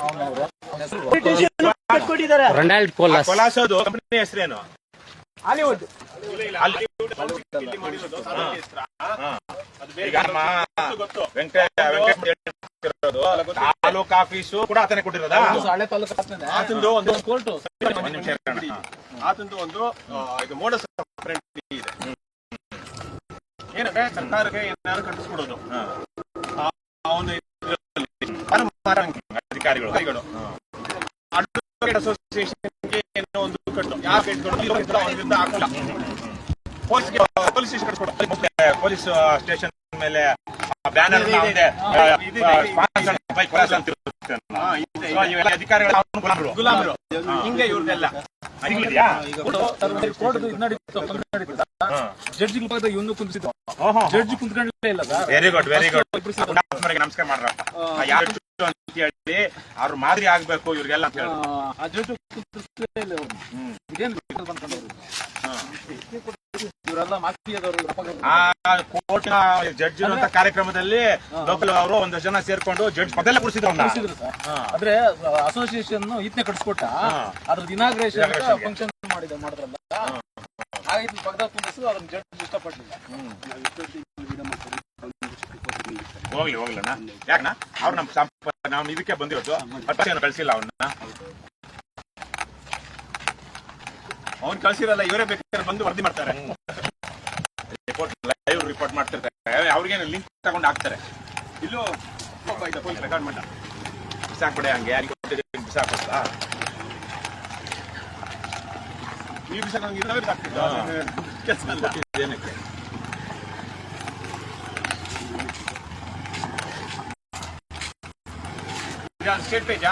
ಕೊಲಾಸೋದು ಕಂಪ್ನಿ ಹೆಸರೇನು? ತಾಲೂಕು ಆಫೀಸು ಕೂಡ ಆತನೇ ಕೊಟ್ಟಿರೋದಾ? ಆತಂದು ಒಂದು ಕೋರ್ಟ್, ಒಂದ್ ನಿಮಿಷ ಆತಂದು ಒಂದು ಇದು ಮೋಡಸ್ ಆಪರೇಂಡಿ ಇದೆ. ಏನಂದ್ರೆ ಸರ್ಕಾರಕ್ಕೆ ಏನಾದ್ರು ಕಟ್ಟಿಸ್ಕೊಡೋದು, ಅವನು ಅಧಿಕಾರಿಗಳು ಅಡ್ವೊಕೇಟ್ ಅಸೋಸಿಯೇಷನ್ಗೆ ಏನೋ ಒಂದು ಕಟ್ಟು, ಯಾರು ಕಟ್ಕೊಂಡು ಅವರಿಂದ ಹಾಕಲ್ಲ. ಪೊಲೀಸ್ ಸ್ಟೇಷನ್ ಕಟ್ಕೊಡೋದು, ಪೊಲೀಸ್ ಸ್ಟೇಷನ್ ಮೇಲೆ ಬ್ಯಾನರ್ ಅಧಿಕಾರಿಗಳು ಗುಲಾಮರು ಹಿಂಗೆ ಇವ್ರನ್ನೆಲ್ಲ ಜಡ್ಜಿ ಇವನು ಕುಂತಿದ್ದು, ಜಡ್ಜಿ ಕುಂತ್ಕೊಂಡೇ ಇಲ್ಲ. Very good very good. ನಮಸ್ಕಾರ ಮಾಡ್ರಪ್ಪ. ಯಾರು ಅಂತ ಹೇಳಿ ಅವ್ರು ಮಾದರಿ ಆಗ್ಬೇಕು ಇವ್ರಿಗೆಲ್ಲ ಅಂತ ಹೇಳಿ ಆ ಜಡ್ಜಿ ಕುಂತಿಲ್ಲ. ಇವರೆಲ್ಲ ಮಾಫಿಯಾದವರು ಆ ಕೋರ್ಟ್ನ ಜಡ್ಜ್ ಅಂತ ಕಾರ್ಯಕ್ರಮದಲ್ಲಿ ಲೋಕಲ್ ಅವರು ಒಂದಷ್ಟು ಜನ ಸೇರ್ಕೊಂಡು ಜಡ್ಜ್ ಪದಲ್ಲೇ ಕೂರಿಸಿದ್ರು ಆದ್ರೆ ಅಸೋಸಿಯೇಷನ್ ಇದನ್ನೇ ಕಟ್ಸ್ಕೊಟ್ಟ ಅದ್ರ ಇನಾಗ್ರೇಷನ್ ಫಂಕ್ಷನ್ ಮಾಡಿದ್ರಲ್ಲ ಹಾಗಾಗಿ ಪಕ್ಕದ ಕುಂದಿಸು ಅದನ್ನ ಜಡ್ಜ್ ಇಷ್ಟಪಟ್ಟಿಲ್ಲ. ಹೋಗ್ಲಿ ಹೋಗ್ಲಣ್ಣ, ಯಾಕಣ್ಣ ಅವ್ರು ನಾವು ಇದಕ್ಕೆ ಬಂದಿರೋದು ಕಳ್ಸಿಲ್ಲ ಅವ್ನ್ ಕಳ್ಸಿರಲ್ಲ, ಇವರೇ ಬೇಕಾದ್ರೆ ಬಂದು ವರದಿ ಮಾಡ್ತಾರೆ, ಲೈವ್ ರಿಪೋರ್ಟ್ ಮಾಡ್ತಿರ್ತಾರೆ, ಅವ್ರಿಗೇನು ಲಿಂಕ್ ತಗೊಂಡು ಹಾಕ್ತಾರೆ. ಇಲ್ಲೂ ರೆಕಾರ್ಡ್ ಮಾಡ ಬಿಸಾಕ್ಬಿಡೆ, ಹಂಗೆ ಯಾರಿಗೆ ಬಿಸಾಕಲ್ಲ ಈ ಕೆಲಸ ಏನಕ್ಕೆ ಸ್ಟೇಟ್ ಪೇಜಾ?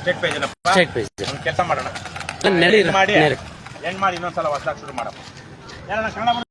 ಸ್ಟೇಟ್ ಪೇಜ್ ಕೆಲಸ ಮಾಡೋಣ, ಮಾಡಿ ಇನ್ನೊಂದ್ಸಲ ಹೊಸದಾಗಿ ಶುರು ಮಾಡಪ್ಪ. ಯಾರಣ್ಣ ಕನ್ನಡ